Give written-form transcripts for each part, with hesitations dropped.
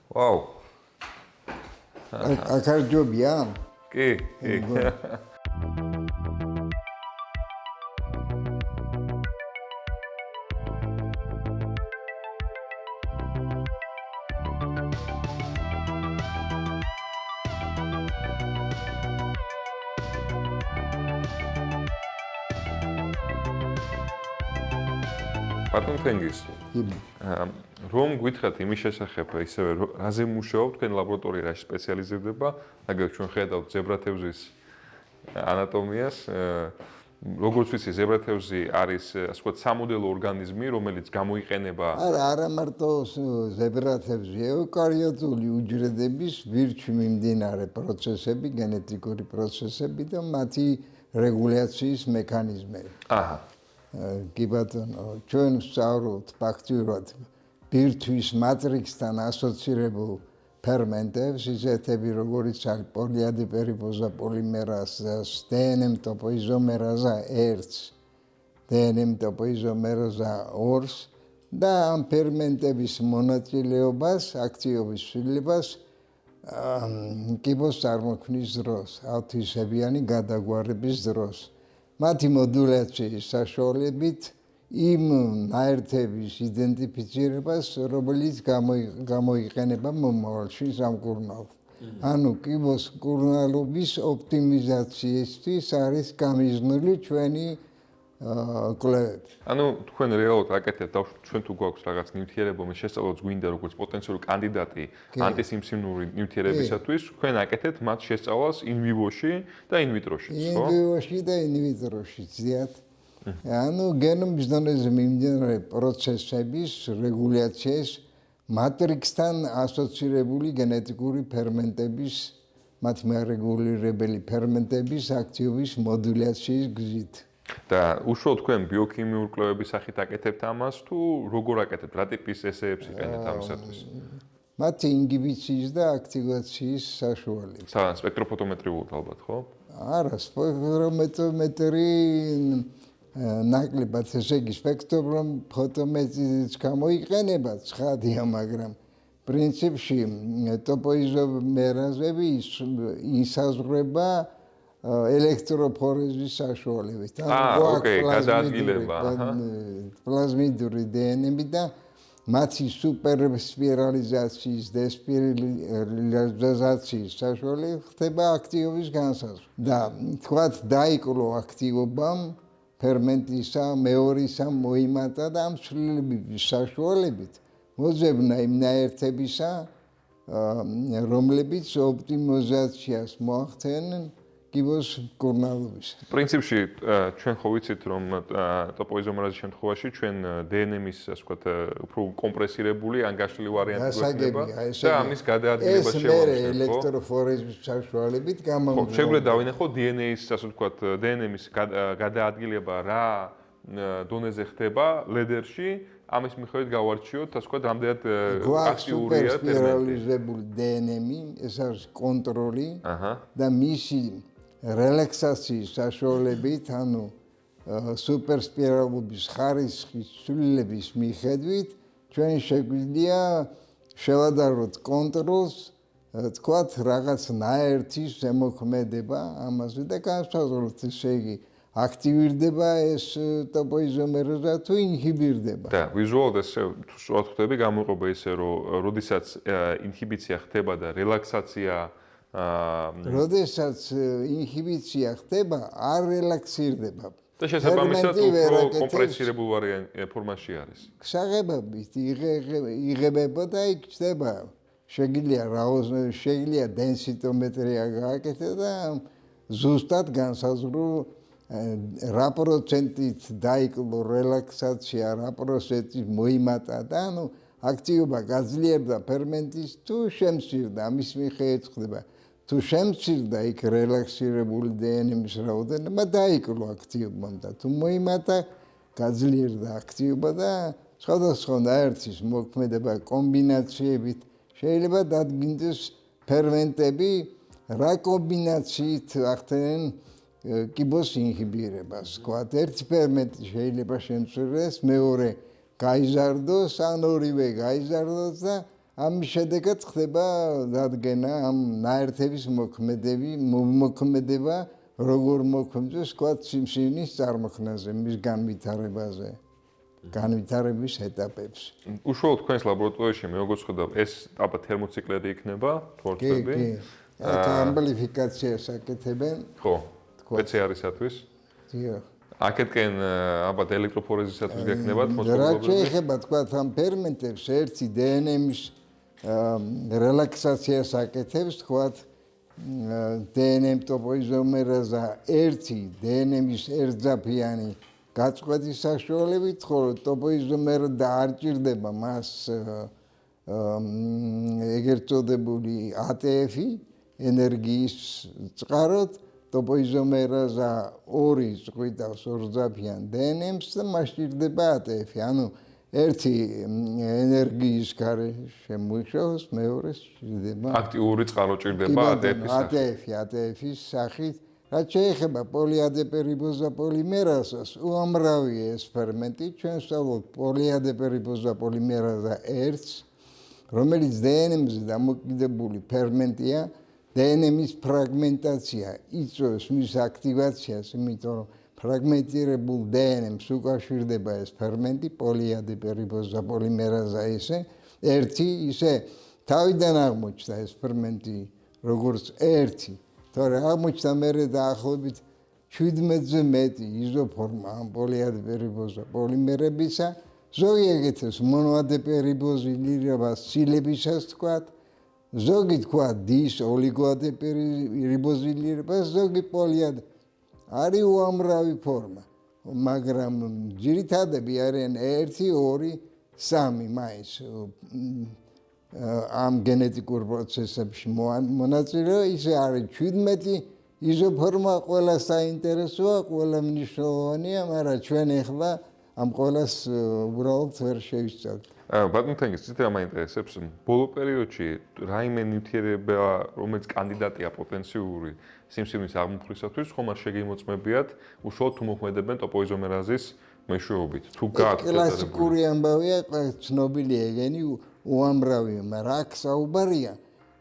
ვაუ. აკარჯობია? კი. ბატონ თენგიზ. რომ გითხრათ იმის შესახებ, ისევე რაზე მუშაობთ, თქვენ ლაბორატორია რაში სპეციალიზირდება, მაგალითად ჩვენ ხედავთ ზებრათევზის ანატომიას, როგორც ვიცი, ზებრათევზი არის, ასე ვთქვათ, სამოდელო ორგანიზმი, რომელიც გამოიყენება არა მარტო ზებრათევზი, ეუკარიოტული უჯრედების ვირჩი მიმდინარე პროცესები, გენეტიკური პროცესები და მათი რეგულაციის მექანიზმები. აჰა. კი ბატონო, ჩვენ ვსწავლობთ ფაქტიურად ბირთვის მატრიქსთან ასოცირებულ ფერმენტებს, ისეთები როგორიც არის პოლიადიპერიბოზა პოლიმერაზას, დნმ ტოპოიზომერაზა 1-ს, დნმ ტოპოიზომერაზა 2-ს და ამ ფერმენტების მონაწილეობას, აქტივობის ცვლილებას კიბოს წარმოქმნის დროს, ავთვისებიანი გადაგვარების დროს. მათი მოდულაციის საშუალებით იმ ნაერთების იდენტიფიცირებას, რომელიც გამოიყენება მომავალში სამკურნალოდ. ანუ კიბოს მკურნალობის ოპტიმიზაციისთვის არის გამიზნული ჩვენი კვლევები. ანუ თქვენ რეალურად აკეთებთ, ჩვენ თუ გვაქვს რაღაც ნივთიერება, რომელიც შესწავლოთ გვინდა როგორც პოტენციური კანდიდატი ანტისიმსივნური ნივთიერებისათვის, თქვენ აკეთებთ მათ შესწავლას in vivo-ში და in vitro-ში, ხო? In vivo-ში და in vitro-ში, ზიად. ანუ გენომის დონეზე მიმდინარე პროცესების რეგულაციის მატრიქსთან ასოცირებული გენეტიკური ფერმენტების, მათი მარეგულირებელი ფერმენტების აქტივობის მოდულაციის გზით. და უშუალოდ თქვენ ბიოქიმიურ კვლევების სახით აკეთებთ ამას თუ როგორ აკეთებთ? რა ტიპის ესეებს იყენებთ ამისათვის? მათი ინგიბიციის და აქტივაციის საშუალებით. სპექტროფოტომეტრიულად ალბათ, ხო? არა, სპექტრომეტრი ნაკლებად, ესე იგი სპექტროფოტომეტრიც გამოიყენება, ცხადია, მაგრამ პრინციპში ტოპოიზომერაზები ისაზღვრება ელექტროფორეზის საშუალებით. ოკეი, გადაადგილება. პლაზმიდური დნმ და მათი სუპერსპირალიზაციის, დესპირალიზაციის საშუალებით ხდება აქტივობის განსაზღვრა. და თქვათ, დაიკლო აქტივობამ ფერმენტისა, მეორისა მოიმატა და ამ ცვლილების საშუალებით მოძებნა იმ ნაერთებისა, რომლებიც ოპტიმიზაციას მოახდენენ კიბოს მკურნალობის. პრინციპში ჩვენ ხო ვიცით, რომ ტოპოიზომერაზის შემთხვევაში ჩვენ დნმ-ის, ასე ვთქვათ, უფრო კომპრესირებული ან გაშლილი ვარიანტი გვექნება და ამის გადაადგილებას შევამჩნევთ, ხო? ელექტროფორეზის საშუალებით გამოგვიყვება. შეგვიძლია დავინახოთ დნმ-ის, ასე ვთქვათ, დნმ-ის გადაადგილება რა დონეზე ხდება ლედერში, ამის მიხედვით გავარჩიოთ, ასე ვთქვათ, რამდენად აქტიურია სპირალიზებული დნმ, ეს არის კონტროლი და მისი რელაქსაციის საშუალებით, ანუ სუპერსპირალობის ხარისხის ცვლილების მიხედვით, ჩვენ შეგვიძლია შევადაროთ კონტროლს, თქვათ, რაღაც ნაერთის ზემოქმედება ამაზე და განსაზღვროთ, ესე იგი, აქტივირდება ეს ტოპოიზომერაზა თუ ინჰიბირდება. და ვიზუალურად ესე თუ ხდები, გამოიყოფა ისე, რომ როდესაც ინჰიბიცია ხდება და რელაქსაცია როდესაც ინჰიბიცია ხდება, არ რელაქსირდება. და შესაბამისად უფრო კომპრესირებულ ფორმაში არის. გსაღებებით იღებება და იქ ხდება. შეგვიძლია დენსიტომეტრია გააკეთო და ზუსტად განსაზღვრო რა პროცენტით დაიკლო რელაქსაცია, რა პროცენტით მოიმატა და ანუ აქტივობა გაძლიერდა ფერმენტის თუ შემცირდა, ამის მიხედვით ხდება. თუ შემცირდა იქ რელაქსირებული დნმ-ის რაოდენობა დაიკლო აქტივობამ და თუ მოიმატა გაძლიერდა აქტივობა და სხვადასხვა ნაერთის მოქმედება კომბინაციებით შეიძლება დადგინდეს ფერმენტები რა კომბინაციით ახდენენ კიბოს ინჰიბირებას. თქვათ, ერთი ფერმენტი შეიძლება შემცირდეს, მეორე გაიზარდოს, ან ორივე გაიზარდოს და ამის შედეგად ხდება დადგენა ამ ნაერთების მოქმედება როგორ მოქმედებს თქვა სიმსივნის წარმოქმნაზე, მის განვითარებაზე, განვითარების ეტაპებს. უშუალოდ თქვენს ლაბორატორიაში მე როგორც ხედავ, ეს აბა თერმოციკლები იქნება, თორცები. კი. აქ ამპლიფიკაციას აკეთებენ. ხო, PCR-ისათვის. დიახ. აქეთკენ აბა ელექტროფორეზისათვის გექნება მოწყობილობები. რა შეიძლება თქვა ამ ფერმენტებს ერთი DNM-ის რელაქსაციას აკეთებს, თქვა DNM ტოპოიზომერაზა ერთი DNM-ის ერთძაფიანი გაწყვეტის საშუალებით, ხოლო ტოპოიზომერა და არ ჭირდება მას ეგრეთ წოდებული ATF-ი ენერგიის წყაროდ ტოპოიზომერაზა ორი წყვიტავს ორძაფიან DNM-ს და მას ჭირდება ATF-ი. ანუ ერთი ენერგიის გარეშე შემოიშავს, მეორეს ჭირდება აქტიური წყარო ჭირდება ATF-ის სახით. რაც შეეხება პოლიადეპერიბოზა პოლიმერაზას, უამრავი ეს ფერმენტი, ჩვენ ვსწავლობთ პოლიადეპერიბოზა პოლიმერაზა 1-ს, რომელიც DNM-ზე დამოკიდებული ფერმენტია, DNM-ის ფრაგმენტაცია იწვევს მის აქტივაციას, იმიტომ რომ ფრაგმენტირებულ DNM-ს უკავშირდება ეს ფერმენტი, პოლიადეპერიბოზა პოლიმერაზა ერთი, ისე თავიდან აღმოჩნდა ეს ფერმენტი როგორც ერთი. თორე აღმოჩნდა მერე დაახლოებით 17-ზე მეტი იზოფორმა ამ პოლიადეპერიბოზა პოლიმერებისა, ზოგი ეგეთებს მონოადეპერიბოზილირებას სილებისას თქვათ, ზოგი თქვა დის ოლიგოადეპერიბოზილირებას, ზოგი პოლიად არის უამრავი ფორმა, მაგრამ ძირითადები არიან 1, 2, 3 მაინც ამ გენეტიკურ პროცესებში მონაწილეობა, ისე არის 17 იზოფორმა, ყველა საინტერესოა, ყველა მნიშვნელოვანია, მაგრამ ჩვენ ახლა ამ ყველას უბრალოდ ვერ შევისწავლთ. ბატონ თენგის, ცით რა მაინტერესებს, ბოლო პერიოდში რაიმე ნივთიერება, რომელიც კანდიდატია პოტენციური სიმსივნის აღმოფხვრისათვის, ხომ არ შეგიმოწმებიათ, უშუალოდ თუ მოქმედებენ ტოპოიზომერაზის მეშვეობით. თუ გააქვთ კლასიკური ამბავია, ცნობილი ეგენი უამრავია, მაგრამ აქ საუბარია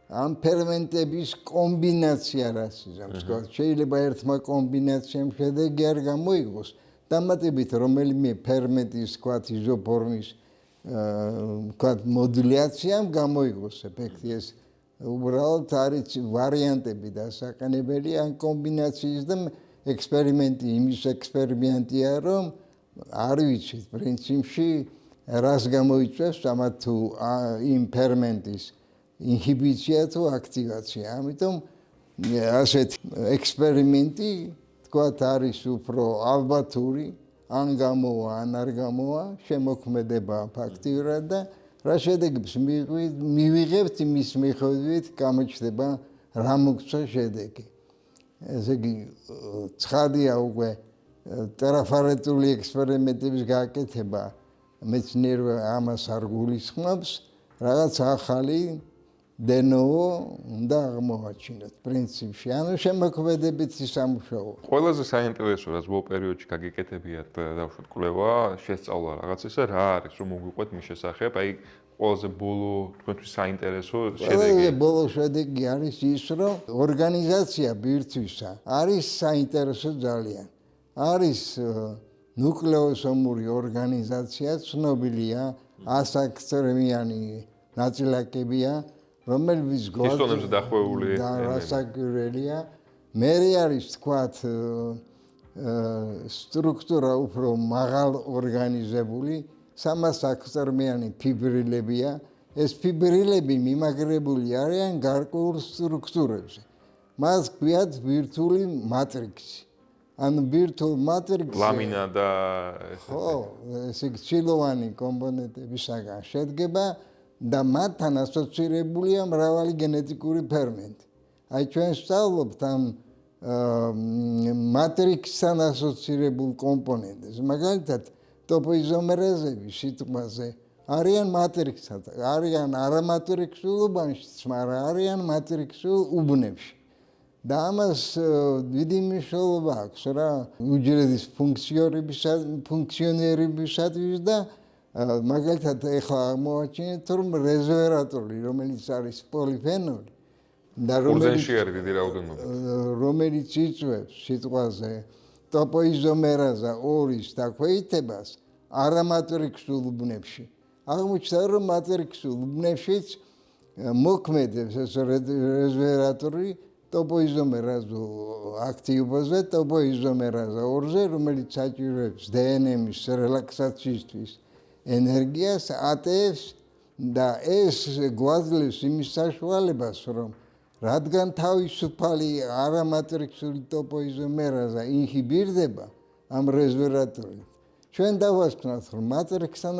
ამ ფერმენტების კომბინაცია რაც იზამს. შეიძლება ერთმა კომბინაციამ შედეგი არ გამოიღოს, დამატებით რომელიმე ფერმენტის თქვათ იზოფორმის თქვათ მოდულაციამ გამოიღოს ეფექტი. ეს უბრალოდ არის ვარიანტები დასაყენებელი ამ კომბინაციის და ექსპერიმენტი იმის ექსპერიმენტია, რომ არ ვიცით პრინციპში რას გამოიწვევს ამა თუ იმ ფერმენტის ინჰიბიცია თუ აქტივაცია. ამიტომ ასეთ ექსპერიმენტი თქვათ არის უფრო ალბათური, ან გამოვა, ან არ გამოვა, შემოქმედება ფაქტიურად და რა შედეგებს მივიღებთ, იმის მიხედვით გამოჩნდება რა მოგწვა შედეგი. ესე იგი, ცხადია უკვე ტრაფარეტული ექსპერიმენტების გაკეთება მეცნიერება ამას არ გულისხმობს, რაღაც ახალი დენოვო უნდა აღმოვაჩინოთ პრინციპში, ანუ შემოქმედებითი სამუშაო. ყველაზე საინტერესო რაც ბოლო პერიოდში გაგიკეთებიათ დავუშვათ კვლევა, შესწავლა რაღაცისა, რა არის რომ მოგვიყვეთ მის შესახებ, აი ყველაზე ბოლო თქვენთვის საინტერესო შედეგი. ყველაზე ბოლო შედეგი არის ის, რომ ორგანიზაცია ბირთვისა არის საინტერესო ძალიან. არის ნუკლეოსომური ორგანიზაცია, ცნობილია, ასაკცრემიანი ნაწილაკებია, რომელიც ჰისტონებზე დახვეული რასაკვირველია. მერე არის თქვათ სტრუქტურა უფრო მაღალ ორგანიზებული, სამასაკრემიანი ფიბრილებია. ეს ფიბრილები მიმაგრებული არიან გარკვეულ სტრუქტურებზე. მას ქვიათ ბირთვული მატრიქსი. ანუ ბირთვულ მატრიქსი ლამინა და ხო, ესე ცილოვანი კომპონენტებისაგან შედგება და მათთან ასოცირებულია მრავალი გენეტიკური ფერმენტი. აი ჩვენ ვსწავლობთ ამ მატრიქსთან ასოცირებულ კომპონენტებს. მაგალითად, ტოპოიზომერაზები სიტყვაზე არიან მატრიქსთან, არიან არამატრიქსულ უბანშიც, მაგრამ არიან მატრიქსულ უბნებში. და ამას დიდი მნიშვნელობა აქვს რა უჯრედის ფუნქციონირებისათვის და მაგალითად ეხლა აღმოაჩინეთ რომ რეზვერატორი რომელიც არის პოლიფენოლი და ხურზენში არის დიდი რაოდენობა რომელიც იწვევს სიტყვაზე ტოპოიზომერაზა 2-ის დაქვეითებას არამატრიქსულ უბნებში აღმოჩნდა რომ მატრიქსულ უბნებშიც მოქმედებს ეს რეზვერატორი ტოპოიზომერაზა აქტივობაზე ტოპოიზომერაზა 2-ზე რომელიც საჭიროებს დნმ-ის რელაქსაციისთვის ენერგიას ატევს და ეს გვაძლევს იმის საშუალებას რომ რადგან თავისუფალი არამატრიქსული ტოპოიზომერაზა ინჰიბირდება ამ რეზვერატორით ჩვენ დავასკვნათ რომ მატრიქსთან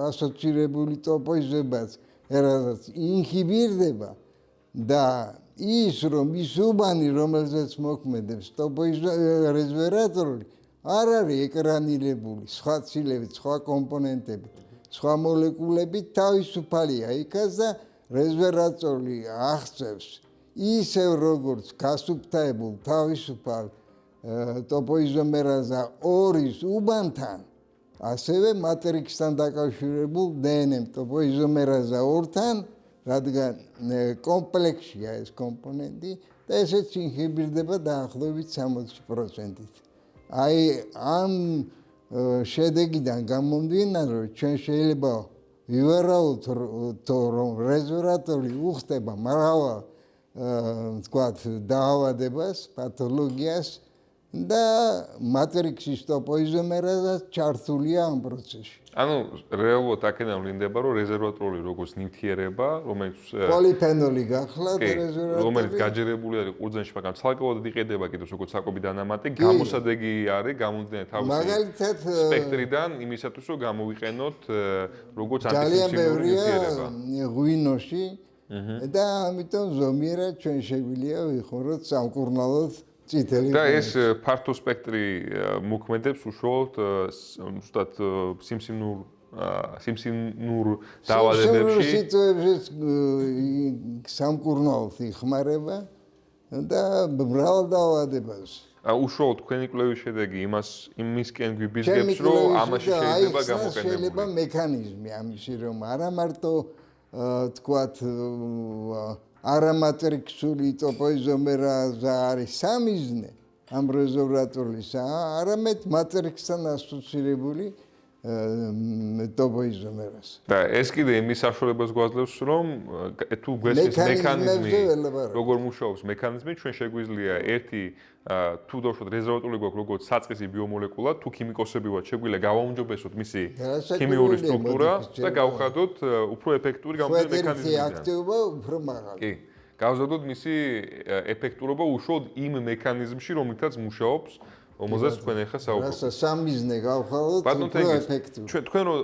ასოცირებული ტოპოიზომერაზაც ინჰიბირდება და ის რომ ის უბანი რომელზეც მოქმედებს რეზვერატორი არ არის ეკრანირებული სხვა ცილებით, სხვა კომპონენტებით, სხვა მოლეკულებით თავისუფალია იქაც და რეზვერატორი აღწევს ისევ როგორც გასუფთავებულ თავისუფალ ტოპოიზომერაზა 2-ის უბანთან ასევე მატრიქსთან დაკავშირებულ დნმ ტოპოიზომერაზა 2-თან რადგან კომპლექსია ეს კომპონენტი და ესეც ინჰიბირდება დაახლოებით 60%-ით. აი ამ შედეგიდან გამომდინარე ჩვენ შეიძლება ვივარაუდოთ რომ რეზვერატორი უხდება მრავალ თქვათ დაავადებას, პათოლოგიას და მატრიქსის ტოპოიზომერაზაც ჩართულია ამ პროცესში. ანუ რეალურად აქედან ვლინდება რომ რეზერვატორი როგორც ნივთიერება, რომელიც პოლიფენოლი გახლავთ რეზერვატორი, რომელიც გაჯერებული არის ყურძენში, მაგრამ ცალკეულად იყიდება კიდევ როგორც საკობი დანამატი, გამოსადეგი არის გამომდინარე თავისი სპექტრიდან იმისათვის რომ გამოვიყენოთ როგორც ანტისეპტიკური ნივთიერება. ღვინოში და ამიტომ ზომიერად ჩვენ შეგვიძლია ვიხმაროთ სამკურნალოდ წითელი და ეს ფართო სპექტრი მოქმედებს უშუალოდ ზუსტად სიმსივნურ დაავადებებში სიტუაციებში სამკურნალოდ იხმარება და მრავალ დაავადებას უშუალოდ თქვენი კვლევის შედეგი იმისკენ გვიბიძგებს რომ ამაში შეიძლება გამოყენებული შეიძლება მექანიზმი ამისი რომ არა მარტო თქვათ არამატრიქსული ტოპოიზომერაზა არის სამიზნე ამ რეზერვატორისა, არამედ მატრიქსთან ასოცირებული ტოპოიზომერაზა. და ეს კიდე იმის საშუალებას გვაძლევს, რომ თუ გვესმის მექანიზმი, როგორ მუშაობს მექანიზმი, ჩვენ შეგვიძლია ერთი თუ დავუშვათ რეზერვატორი გვაქვს როგორც საწყისი ბიომოლეკულა, თუ ქიმიკოსები ვართ, შეგვიძლია გავაუმჯობესოთ მისი ქიმიური სტრუქტურა და გავხადოთ უფრო ეფექტური გამომდინარე მექანიზმიდან. აქტივობა უფრო მაღალი. კი, გავზადოთ მისი ეფექტურობა უშუალოდ იმ მექანიზმში, რომლითაც მუშაობს, რომელზეც თქვენ ახლა საუბრობთ. რასაც სამიზნე გავხადოთ, უფრო ეფექტური. თქვენ რომ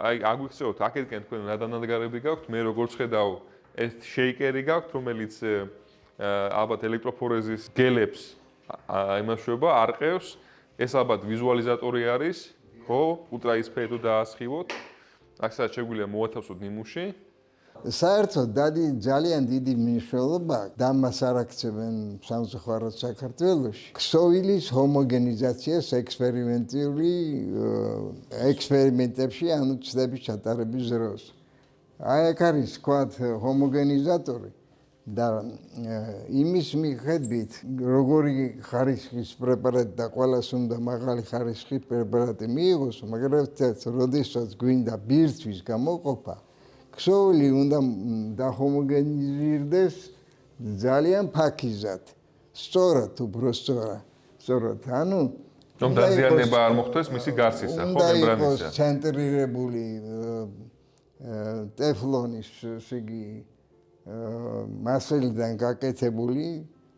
აი აგვიქცევთ, აქეთკენ თქვენ რა დანადგარები გაქვთ, მე როგორც ხედავ, ეს შეიკერი გაქვთ, რომელიც ალბათ ელექტროფორეზის გელებს აიმაშუება, არყევს, ეს ალბათ ვიზუალიზატორი არის, ხო, ულტრაისფერო დაასხივოთ. აქაც შეგვიძლია მოვათავსოთ ნიმუში. საერთოდ ძალიან დიდი მნიშვნელობა და მას არ აქცევენ სამწუხაროდ საქართველოში. ქსოვილის ჰომოგენიზაციას ექსპერიმენტებში ანუ ცდების ჩატარების დროს. აი აქ არის თქვათ ჰომოგენიზატორი და იმის მიხედვით როგორი ხარისხის პრეპარატი და ყველას უნდა მაღალი ხარისხის პრეპარატი მიიღოს, მაგრამ როდესაც გვინდა ბირთვის გამოყოფა ქსოვილი უნდა დახომოგენიზირდეს ძალიან ფაქიზად, სწორად უფრო სწორად, ანუ რომ დაზიანება არ მოხდეს მისი გარსისა, ხო, მემბრანისა. ცენტრირებული ტეფლონის იგი მასალიდან გაკეთებული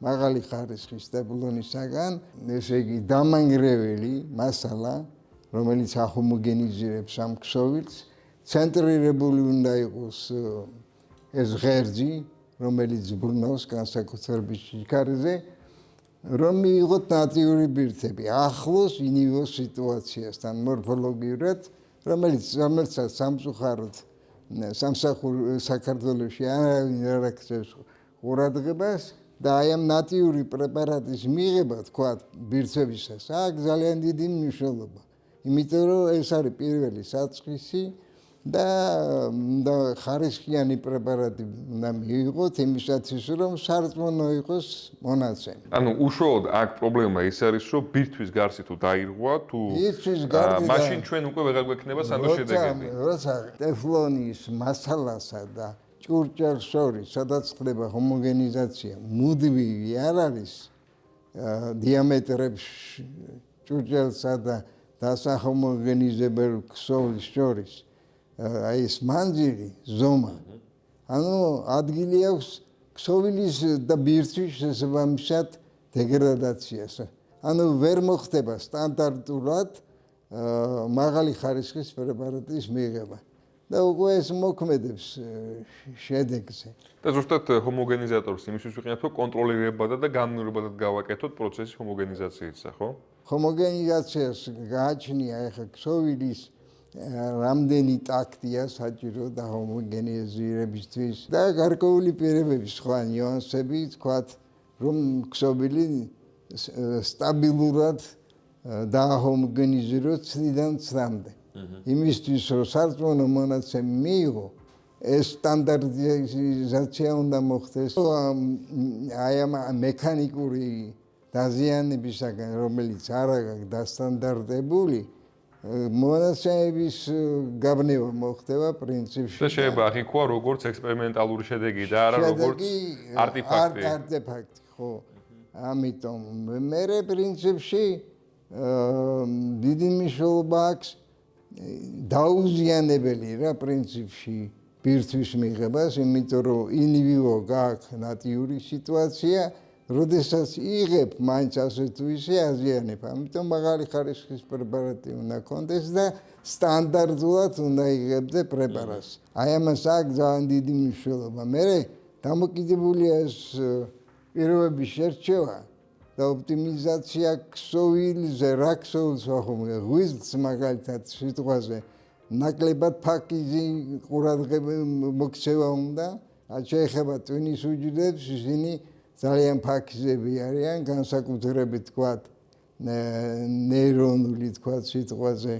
მაღალი ხარისხის ტეფლონისაგან, ესე იგი დამანგრეველი მასალა, რომელიც ახომოგენიზირებს ამ ქსოვილს, ცენტრირებული უნდა იყოს ეს ღერძი, რომელიც ბრუნავს განსაკუთრებით სიჩქარეზე, რომ მიიღოთ ნატიური ბირთები, ახლოს ინივოს სიტუაციასთან მორფოლოგიურად, რომელსაც სამწუხაროდ საქართველოში არავინ არ აქცევს ყურადღებას და აი ამ ნატიური პრეპარატის მიღება, თქვათ, ბირთვებისას, აქ ძალიან დიდი მნიშვნელობა. იმიტომ რომ ეს არის პირველი საწყისი და ხარისხიანი პრეპარატი უნდა მიიღოთ იმისათვის რომ სარწმუნო იყოს მონაცემი. ანუ უშუალოდ აქ პრობლემა ის არის რომ ბირთვის გარსი თუ დაირღვა თუ მაშინ ჩვენ უკვე ვეღარ გვექნება სანდო შედეგები. როცა ტეფლონის მასალასა და ჭურჭელს შორის სადაც ხდება ჰომოგენიზაცია მუდმივი არ არის დიამეტრებს ჭურჭელსა და დასახომოგენიზებელ ქსოვილს შორის აი ეს მანძილი ზომა ანუ ადგილი აქვს ქსოვილის და ბირთვის შესაბამისად დეგრადაციას ანუ ვერ მოხდება სტანდარტულად მაღალი ხარისხის პრეპარატის მიღება და უკვე ეს მოქმედებს შედეგზე და ზუსტად ჰომოგენიზატორს იმისთვის ვიყენებთ რომ კონტროლირებად და განმეორებად გავაკეთოთ პროცესი ჰომოგენიზაციისა ხო? ჰომოგენიზაციას გააჩნია ახლა ქსოვილის რამდენი ტაქტია საჭირო და ჰომოგენიზირებისთვის და გარკვეული პირებების სხვა ნიუანსები თქვათ რომ ქსოვილი სტაბილურად დაჰომოგენიზიროთ ცდიდან ცდამდე იმისთვის რომ სარწმუნო მონაცემი მიიღო ეს სტანდარტიზაცია უნდა მოხდეს აი ამ მექანიკური დაზიანებისაგან რომელიც არ აქვს დასტანდარტებული მონაცემების გაბნევა მოხდება პრინციპში და შეიძლება აღიქვა როგორც ექსპერიმენტალური შედეგი და არა როგორც არტეფაქტი ხო ამიტომ მე პრინციპში დიდი მნიშვნელობა აქვს დაუზიანებელი რა პრინციპში ბირთვის მიღებას იმიტომ რომ ინივიო გააქვს ნატიური სიტუაცია როდესაც იღებ მაინც ასე თუ ისე აზიანებ ამიტომ მაღალი ხარისხის პრეპარატი უნდა კონდეს და სტანდარტულად უნდა იღებდე პრეპარატს აი ამას აქვს ძალიან დიდი მნიშვნელობა მე დამოკიდებულია ეს პირობების შერჩევა და ოპტიმიზაცია ქსოვილზე რა ქსოვილს ვახმოვანებ ღვიძლს მაგალითად სიტყვაზე ნაკლებად ფაქიზი ყურადღება მოქცევა უნდა შეეხება ტვინის უჯრედებს ისინი ძალიან ფაქიზები არიან განსაკუთრებით თქვათ ნეირონული თქვათ სიტყვაზე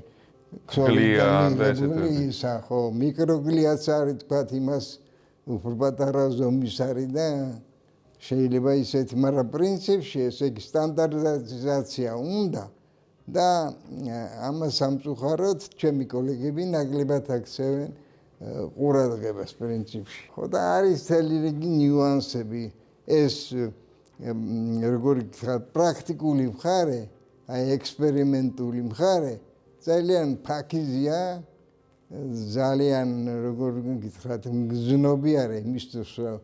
ქსოვილი ხო მიკროგლიაც არის თქვათ იმას უფრო პატარა ზომის არის და შეიძლება ისეთი მაგრამ პრინციპში ესე იგი სტანდარტიზაცია უნდა და ამას სამწუხაროდ ჩემი კოლეგები ნაკლებად აქცევენ ყურადღებას პრინციპში ხო და არის მთელი რიგი ნიუანსები ეს როგორი პრაქტიკული მხარე, აი ექსპერიმენტული მხარე ძალიან ფაქიზია, ძალიან როგორ გითხრათ, მგზნობი არის იმისთვის რომ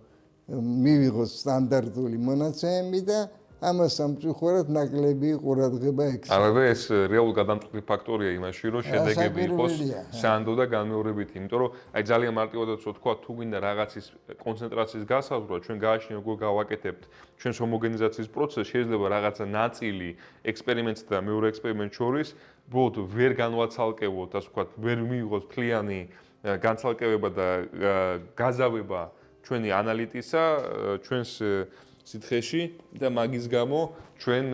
მივიღოთ სტანდარტული მონაცემები და ამას სამწუხაროდ ნაკლები ყურადღება ექცევა. არა ეს რეალური გადამწყვეტი ფაქტორია იმაში, რომ შედეგები იყოს სანდო და განმეორებითი, იმიტომ რომ აი ძალიან მარტივადაც ვთქვა, თუ გინდა რაღაცის კონცენტრაციის გასაზღვრა, ჩვენ გააჩნია როგორ გავაკეთებთ ჩვენს ჰომოგენიზაციის პროცესს, შეიძლება რაღაცა ნაწილი ექსპერიმენტს და მეორე ექსპერიმენტს შორის, უბრალოდ ვერ განვაცალკევოთ, ასე ვთქვათ, ვერ მიიღოთ მთლიანი განცალკევება და გაზავება ჩვენი ანალიტისა, ჩვენს სითხეში და მაგის გამო ჩვენ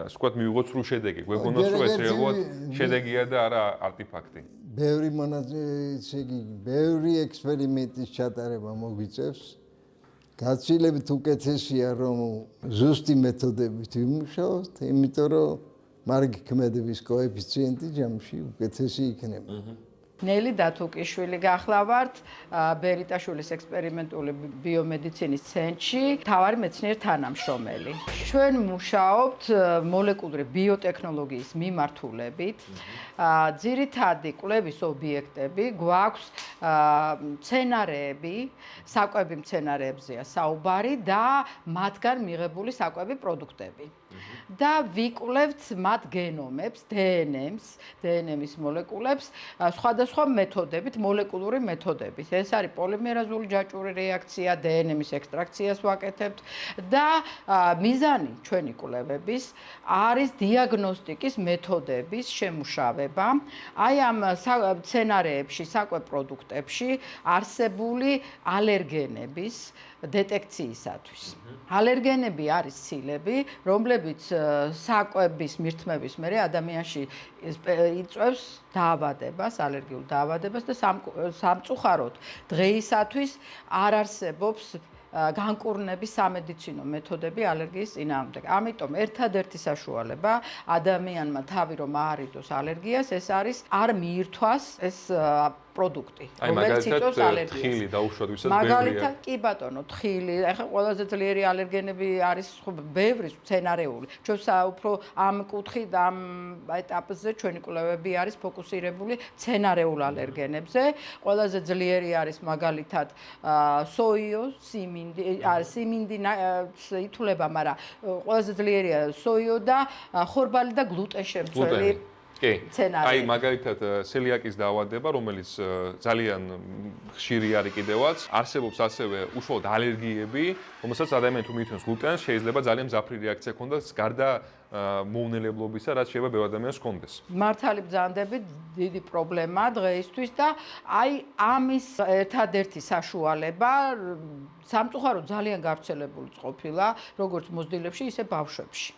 ასე ვთქვათ მივიღოთ სრულ შედეგი. გვეგონოს რომ ეს რეალურად შედეგია და არა არტეფაქტი. ბევრი ექსპერიმენტის ჩატარება მოგვიწევს. გაცილებით უკეთესია რომ ზუსტი მეთოდებით ვიმუშაოთ, იმიტომ რომ მარგი ქმედების კოეფიციენტი ჯამში უკეთესი იქნება. ნელი დათუკიშვილი გახლავართ ბერიტაშვილის ექსპერიმენტული ბიომედიცინის ცენტრში მთავარი მეცნიერ თანამშრომელი. ჩვენ მუშაობთ მოლეკულური ბიოტექნოლოგიის მიმართულებით. ძირითადი კვლევის ობიექტები გვაქვს მცენარეები, საკვები მცენარეებზეა საუბარი და მათგან მიღებული საკვები პროდუქტები. და ვიკვლევთ მათ გენომებს, DNM-ის მოლეკულებს სხვადასხვა მეთოდებით, მოლეკულური მეთოდებით. ეს არის პოლიმერაზული ჯაჭვური რეაქცია, DNM-ის ექსტრაქციას ვაკეთებთ და მიზანი ჩვენი კვლევების არის დიაგნოსტიკის მეთოდების შემუშავება. აი ამ მცენარეებში, საკვებ პროდუქტებში არსებული ალერგენების დეტექციისათვის. ალერგენები არის ცილები, რომლებიც საკვების მირთმევის მერე ადამიანში იწვევს დაავადებას, ალერგიულ დაავადებას და სამწუხაროდ დღეისათვის არ არსებობს განკურნების სამედიცინო მეთოდები ალერგიის წინააღმდეგ. ამიტომ ერთადერთი საშუალება ადამიანმა თავი რომ აარიდოს ალერგიას, ეს არის არ მიირთვას ეს პროდუქტი, რომელიც იწვევს ალერგიას. თხილი დაუშვათ, ვისაც ბევრია. მაგალითად, კი ბატონო, თხილი, ახლა ყველაზე ძლიერი ალერგენები არის ბევრი მცენარეული. ჩვენ უფრო ამ კუთხით, ამ ეტაპზე ჩვენი კვლევები არის ფოკუსირებული მცენარეულ ალერგენებზე. ყველაზე ძლიერი არის მაგალითად სოიო, სიმინდი ითვლება, მაგრამ ყველაზე ძლიერია სოიო და ხორბალი და გლუტენშემცველი მცენარე. აი მაგალითად სელიაკის დაავადება, რომელიც ძალიან ხშირი არის კიდევაც, არსებობს ასევე უშუალოდ ალერგიები, რომელსაც ადამიანი თუ მიითმევს გლუტენს, შეიძლება ძალიან მძაფრი რეაქცია ჰქონდეს გარდა მოუნელებლობისა, რაც შეიძლება ბევრ ადამიანს ჰქონდეს. მართალი ბრძანდებით დიდი პრობლემაა დღეისთვის და აი ამის ერთადერთი საშუალება სამწუხაროდ ძალიან გავრცელებული ყოფილა, როგორც მოზრდილებში, ისე ბავშვებში.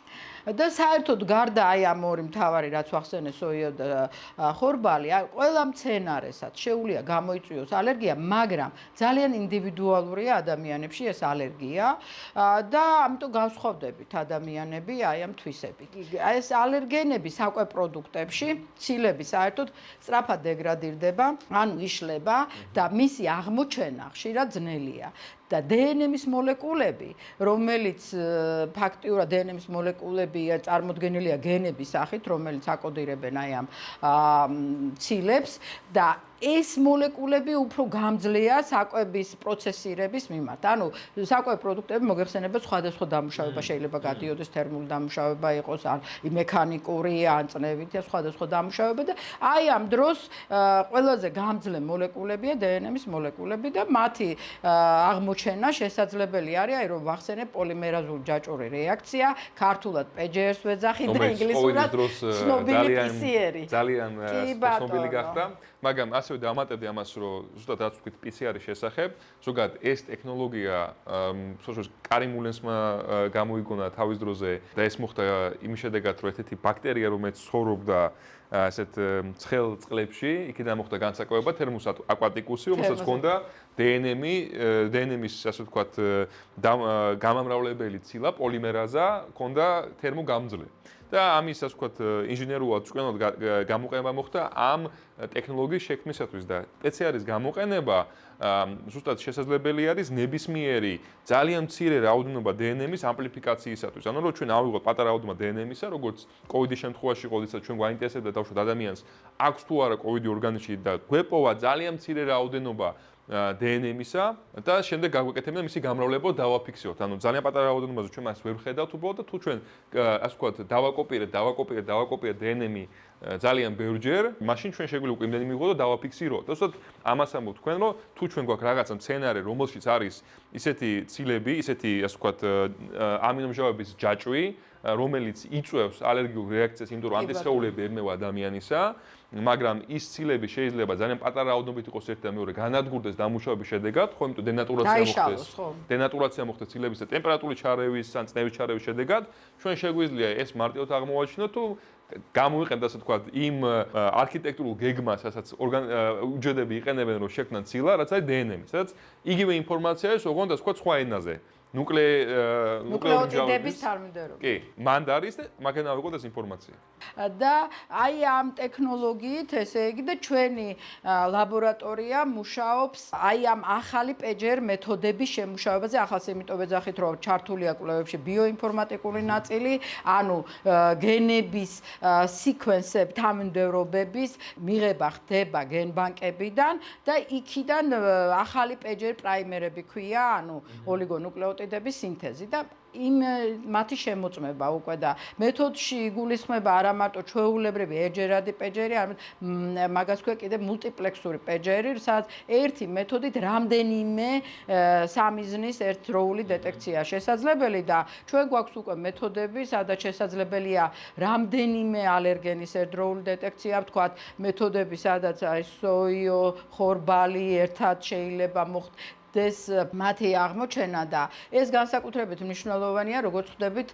და საერთოდ გარდა აი ამ ორი მთავარი რაც ვახსენე სოიო და ხორბალი, ყველა მცენარესაც შეუძლია გამოიწვიოს ალერგია, მაგრამ ძალიან ინდივიდუალურია ადამიანებში ეს ალერგია და ამიტომ განსხვავდებით ადამიანები აი ამ თვისებით. ეს ალერგენები საკვებ პროდუქტებში, ცილები საერთოდ სწრაფად დეგრადირდება, ანუ იშლება და მისი აღმოჩენა ხშირად ძნელია. და დნმ-ის მოლეკულები, რომელიც ფაქტიურად დნმ-ის მოლეკულები წარმოდგენილია გენების სახით, რომელიც აკოდირებენ აი ამ ცილებს და ეს მოლეკულები უფრო გამძლეა საკვების პროცესირების მიმართ. ანუ საკვებ პროდუქტები მოგეხსენებათ სხვადასხვა დამუშავება შეიძლება გადიოდეს, თერმული დამუშავება იყოს, ან მექანიკური, ან წნევითი, სხვადასხვა დამუშავება და აი ამ დროს ყველაზე გამძლე მოლეკულებია დნმ-ის მოლეკულები და მათი აღმოჩენა შესაძლებელი არის, აი რომ ვახსენებ პოლიმერაზული ჯაჭვური რეაქცია, ქართულად PGR-ს ვეძახით და ინგლისურად ცნობილი PCR-ი. ძალიან ცნობილი გახდა. მაგრამ ასევე დამატებდი ამას, რომ ზუსტად რაც ვთქვით PCR-ის შესახებ, ზოგადად ეს ტექნოლოგია კარი მულენსმა გამოიგონა თავის დროზე და ეს მოხდა იმის შედეგად, რომ ერთ-ერთი ბაქტერია, რომელიც ცხოვრობდა ასეთ ცხელ წყლებში, იქიდან მოხდა განსაკუთრება თერმუს აკვატიკუსი, რომელსაც ჰქონდა დნმ-ის, ასე ვთქვათ, გამამრავლებელი ცილა, პოლიმერაზა, ჰქონდა თერმოგამძლე. და ამის ასე ვთქვათ ინჟინერულად ჭკვიანად გამოყენება მოხდა ამ ტექნოლოგიის შექმნისათვის და PCR-ის გამოყენება ზუსტად შესაძლებელი არის ნებისმიერი ძალიან მცირე რაოდენობა დნმ-ის ამპლიფიკაციისათვის. ანუ რომ ჩვენ ავიღოთ პატარა რაოდენობა დნმ-ისა, როგორც COVID-ის შემთხვევაში, როდესაც ჩვენ გვაინტერესებდა დავუშვათ ადამიანს აქვს თუ არა COVID-ი ორგანიზმში და გვეპოვა ძალიან მცირე რაოდენობა დნმ-ისა და შემდეგ გაგვეკეთებინა მისი გამრავლება დავაფიქსიროთ. ანუ ძალიან პატარა რაოდენობაზე ჩვენ მას ვერ ხედავთ უბრალოდ და თუ ჩვენ ასე ვთქვათ დავაკოპირეთ დნმ ძალიან ბევრჯერ, მაშინ ჩვენ შეგვიძლია უკვე იმდენი მივიღოთ და დავაფიქსიროთ. უბრალოდ ამას ამბობ თქვენ, რომ თუ ჩვენ გვაქვს რაღაცა მცენარე, რომელშიც არის ისეთი ცილები, ისეთი ასე ვთქვათ ამინომჟავების ჯაჭვი, რომელიც იწვევს ალერგიულ რეაქციას, იმიტომ რომ ანტისხეულები ემევა ადამიანისა, მაგრამ ის ცილები შეიძლება ძალიან პატარა რაოდენობით იყოს ერთი და მეორე განადგურდეს დამუშავების შედეგად, ხო, იმიტომ დენატურაცია მოხდეს ცილების და ტემპერატურის ჩარევის ან წნევის ჩარევის შედეგად, ჩვენ შეგვიძლია ეს მარტივად აღმოვაჩინოთ თუ გამოიყენოთ ასე ვთქვათ იმ არქიტექტურულ გეგმას, რასაც უჯრედები იყენებენ რომ შექმნან ცილა, რაც არის დნმ, სადაც იგივე ინფორმაცია არის ოღონდ ასე ვთქვათ სხვა ენაზე. ნუკლეოტიდების თარმიდერობა. კი, მანდ არის და მაგენ ავიღოთ ეს ინფორმაცია. და აი ამ ტექნოლოგიით, ესე იგი და ჩვენი ლაბორატორია მუშაობს აი ამ ახალი PCR მეთოდების შემუშავებაზე, ახალს იმიტომ ვეძახით, რომ ჩართულია კვლევებში ბიოინფორმატიკული ნაწილი, ანუ გენების სიკვენსები, თანმიმდევრობების მიღება ხდება გენბანკებიდან და იქიდან ახალი PCR პრაიმერები ქვია, ანუ ოლიგონუკლეოტიდების სინთეზი და იმ მათი შემოწმება უკვე და მეთოდში იგულისხმება არა მარტო ჩვეულებრივი ერთჯერადი PCR-ი, არამედ მაგას ქვია კიდევ მულტიპლექსური PCR-ი, სადაც ერთი მეთოდით რამდენიმე სამიზნის ერთდროული დეტექცია შესაძლებელი და ჩვენ გვაქვს უკვე მეთოდები, სადაც შესაძლებელია რამდენიმე ალერგენის ერთდროული დეტექცია, ვთქვათ, მეთოდები, სადაც აი სოიო, ხორბალი ერთად შეიძლება დეს მათი აღმოჩენა და ეს განსაკუთრებით მნიშვნელოვანია, როგორც ხვდებით,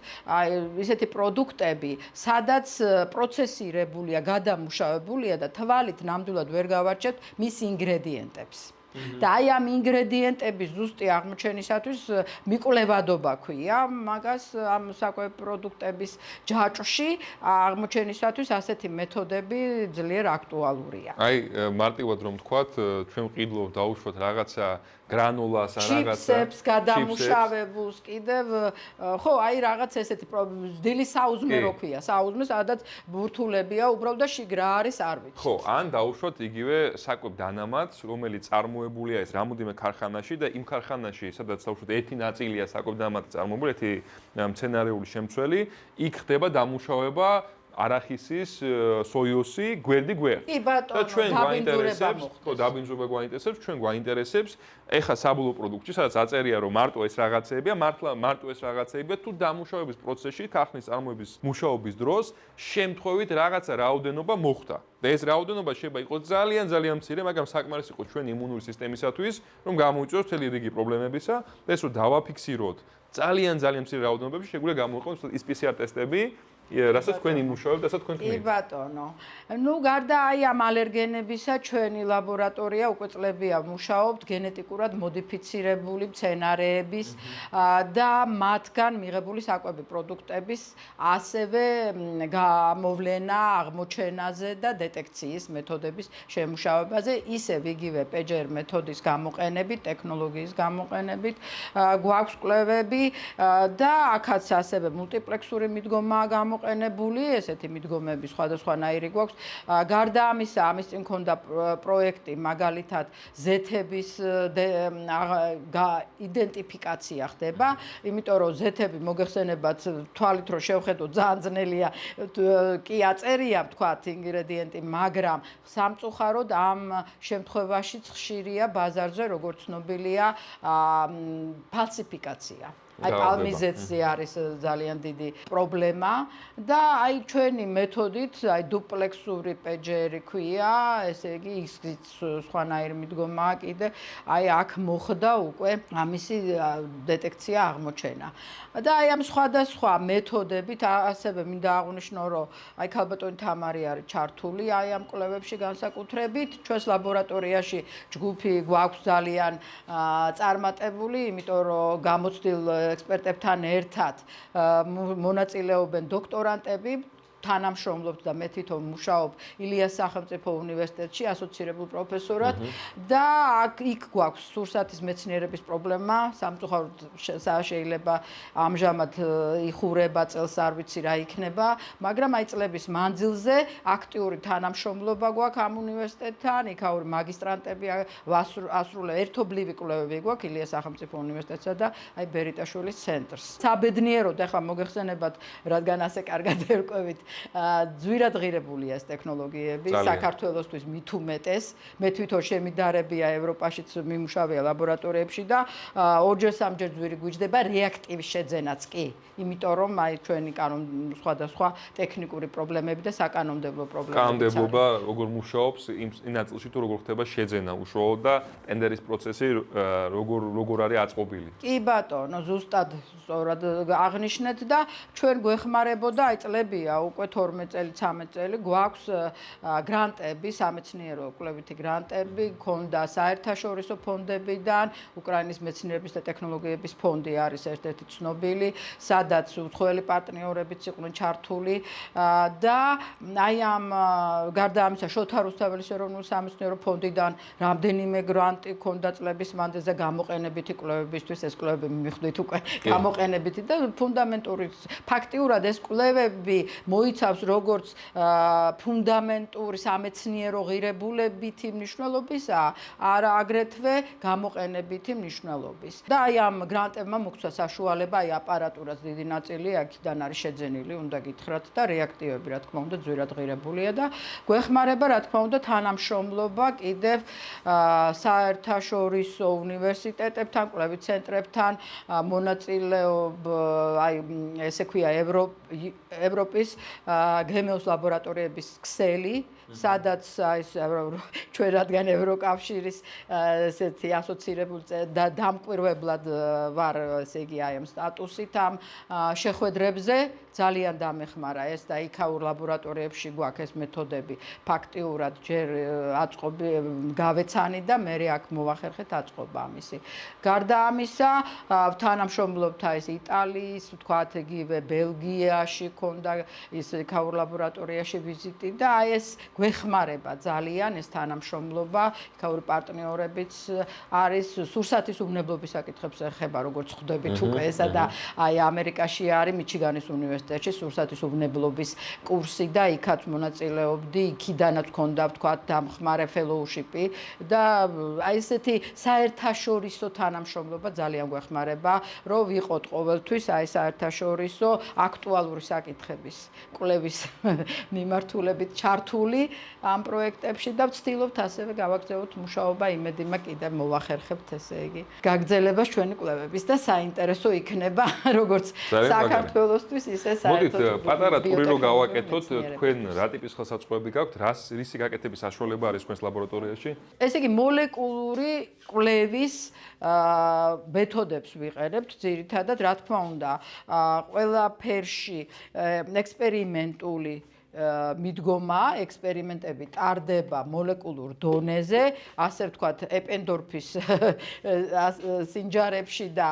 ისეთი პროდუქტები, სადაც პროცესირებულია, გადამუშავებულია და თვალით ნამდვილად ვერ გავარჩევთ მის ინგრედიენტებს. და აი ამ ინგრედიენტების ზუსტი აღმოჩენისათვის მიკვლევადობა ქვია მაგას ამ საკვები პროდუქტების ჯაჭვში აღმოჩენისათვის ასეთი მეთოდები ძლიერ აქტუალურია. აი მარტივად რომ ვთქვათ, ჩვენ ვყიდულობთ დაუშვათ რაღაცა გრანულას ან რაღაცა ჩიპსებს გადამუშავებულს კიდევ ხო აი რაღაც ესეთი ძილი საუზმერო ქვია საუზმე სადაც ბურთულებია უბრალოდ და შიგრა არის არ ვიცი ხო ან დაუშვათ იგივე საკვებ დანამატს რომელიც წარმოებულია ეს რამოდენიმე ქარხანაში და იმ ქარხანაში სადაც დაუშვათ ერთი ნაწილია საკვებ დანამატი წარმოებული ერთი მცენარეული შემცველი იქ ხდება დამუშავება არახისის სოიოსი გვერდი გვერდ. კი ბატონო, და ჩვენ გვაინტერესებს, ხო, დაბინძურება გვაინტერესებს, ჩვენ გვაინტერესებს, ეხა საბოლოო პროდუქტში, სადაც აწერია, რომ მარტო ეს რაღაცეებია, მარტო ეს რაღაცეებია, თუ დამუშავების პროცესში, ქარხნის წარმოების მუშაობის დროს, შემთხვევით რაღაცა რაოდენობა მოხდა. და ეს რაოდენობა შეიძლება იყოს ძალიან ძალიან მცირე, მაგრამ საკმარის იყო ჩვენ იმუნური სისტემისათვის, რომ გამოიწვიოს მთელი რიგი პრობლემებისა და ეს რომ დავაფიქსიროთ ძალიან ძალიან მცირე რაოდენობებში, შეგვიძლია გამოიყენოს ის PCR ტესტები რასაც თქვენ იმუშავებთ, რასაც თქვენ ქმნით. კი ბატონო. ნუ გარდა აი ამ ალერგენებისა, ჩვენი ლაბორატორია უკვე წლებია მუშაობთ გენეტიკურად მოდიფიცირებული მცენარეების და მათგან მიღებული საკვები პროდუქტების ასევე გამოვლენა, აღმოჩენაზე და დეტექციის მეთოდების შემუშავებაზე, ისევ იგივე PGR მეთოდის გამოყენებით, ტექნოლოგიის გამოყენებით გვაქვს კვლევები და აქაც ასევე მულტიპლექსური მიდგომაა გამოყენებული ესეთი მიდგომები სხვადასხვანაირი გვაქვს. გარდა ამისა, ამის წინ ქონდა პროექტი მაგალითად ზეთების იდენტიფიკაცია ხდება, იმიტომ რომ ზეთები მოგეხსენებათ თვალით რომ შევხედოთ ძალიან ძნელია კი აწერია ვთქვათ ინგრედიენტი, მაგრამ სამწუხაროდ ამ შემთხვევაშიც ხშირია ბაზარზე როგორც ცნობილია ფალსიფიკაცია. აი პალმიზეთზე არის ძალიან დიდი პრობლემა და აი ჩვენი მეთოდით, აი დუპლექსური PGR ქვია, ესე იგი ის სხვანაირი მიდგომაა კიდე, აი აქ მოხდა უკვე ამისი დეტექცია აღმოჩენა. და აი ამ სხვადასხვა მეთოდებით ასევე მინდა აღვნიშნო, რომ აი ქალბატონი თამარი არის ჩართული აი ამ კვლევებში განსაკუთრებით, ჩვენს ლაბორატორიაში ჯგუფი გვაქვს ძალიან წარმატებული, იმიტომ რომ გამოცდილ ექსპერტებთან ერთად მონაწილეობენ დოქტორანტები თანამშრომლობთ და მე თვითონ მუშაობ ილიას სახელმწიფო უნივერსიტეტში ასოცირებულ პროფესორად და იქ გვაქვს სურსათის მეცნიერების პრობლემა, სამწუხაროდ შეიძლება ამჟამად იხურება წელს არ ვიცი რა იქნება, მაგრამ აი წლების მანძილზე აქტიური თანამშრომლობა გვაქვს ამ უნივერსიტეტთან, იქაური მაგისტრანტები ასრულებენ ერთობლივი კვლევები გვაქვს ილიას სახელმწიფო უნივერსიტეტსა და აი ბერიტაშვილის ცენტრს. საბედნიეროდ ახლა მოგეხსენებათ, რადგან ასე კარგად ერკვევით ძვირადღირებულია ეს ტექნოლოგიები საქართველოსთვის მით უმეტეს. მე თვითონ შემიდარებია ევროპაშიც მიმუშავია ლაბორატორიებში და ორჯერ სამჯერ ძვირი გვიჯდება რეაქტივის შეძენაც კი, იმიტომ რომ აი ჩვენი სხვადასხვა ტექნიკური პრობლემები და საკანონმდებლო პრობლემები. კანონმდებლობა როგორ მუშაობს იმ ნაწილში თუ როგორ ხდება შეძენა უშუალოდ და ტენდერის პროცესი როგორ არის აწყობილი. კი ბატონო, ზუსტად სწორად აღნიშნეთ და ჩვენ გვეხმარებოდა აი წლებია უკვე 12 წელი, 13 წელი გვაქვს გრანტები, სამეცნიერო კვლევითი გრანტები, გქონდა საერთაშორისო ფონდებიდან, უკრაინის მეცნიერების და ტექნოლოგიების ფონდი არის ერთ-ერთი ცნობილი, სადაც უცხოელი პარტნიორებიც იყვნენ ჩართული და აი ამ გარდა ამისა შოთა რუსთაველის ეროვნული სამეცნიერო ფონდიდან რამდენიმე გრანტი გქონდა წლების მანძილზე გამოყენებითი კვლევებისთვის, ეს კვლევები მივხვდით უკვე გამოყენებითი და ფუნდამენტური ფაქტიურად ეს კვლევები მოიცავს როგორც ფუნდამენტური სამეცნიერო ღირებულებითი მნიშვნელობისა, არა აგრეთვე გამოყენებითი მნიშვნელობის. და აი ამ გრანტებმა მოგცა საშუალება აი აპარატურას დიდი ნაწილი აქედან არის შეძენილი, უნდა გითხრათ და რეაქტივები რა თქმა უნდა ძვირადღირებულია და გვეხმარება რა თქმა უნდა თანამშრომლობა კიდევ საერთაშორისო უნივერსიტეტებთან, კვლევით ცენტრებთან, მონაწილეობა აი ესე ქვია ევროპის გემეოს ლაბორატორიების ქსელი, სადაც ჩვენ რადგან ევროკავშირის ესეთი ასოცირებული დამკვირვებლად ვარ, ესე იგი აი ამ სტატუსით ამ შეხვედრებზე ძალიან დამეხმარა ეს და იქაურ ლაბორატორიებში გვაქვს ეს მეთოდები ფაქტიურად ჯერ აწყობი გავეცანი და მე აქ მოვახერხეთ აწყობა ამისი. გარდა ამისა, თანამშრომლობთ ეს იტალიის, ვთქვათ, იგივე ბელგიაში ქონდა ის იქაურ ლაბორატორიაში ვიზიტი და აი ეს გვეხმარება ძალიან ეს თანამშრომლობა, იქაური პარტნიორებიც არის სურსათის უვნებლობის საკითხებს ეხება, როგორც ხვდებით უკვე ესა და აი ამერიკაში არის მიჩიგანის უნივერსიტეტში სურსათის უვნებლობის კურსი და იქაც მონაწილეობდი, იქიდანაც ქონდა ვთქვათ დამხმარე ფელოუშიპი და აი ესეთი საერთაშორისო თანამშრომლობა ძალიან გვეხმარება, რომ ვიყოთ ყოველთვის აი საერთაშორისო აქტუალური საკითხების კვლევის მიმართულებით ჩართული ამ პროექტებში და ვცდილობთ ასევე გავაგრძელოთ მუშაობა, იმედიმა კიდევ მოვახერხებთ ესე იგი გაგრძელებას ჩვენი კვლევების და საინტერესო იქნება როგორც საქართველოსთვის ისე საერთოდ მოდით პატარა ტური რო გავაკეთოთ, თქვენ რა ტიპის ხელსაწყოები გაქვთ, რისი გაკეთების საშუალება არის თქვენს ლაბორატორიაში? ესე იგი მოლეკულური კვლევის მეთოდებს ვიყენებთ ძირითადად, რა თქმა უნდა, ყველაფერში ექსპერიმენტული მიდგომა, ექსპერიმენტები ტარდება მოლეკულურ დონეზე, ასე ვთქვათ, ეპენდორფის სინჯარებში და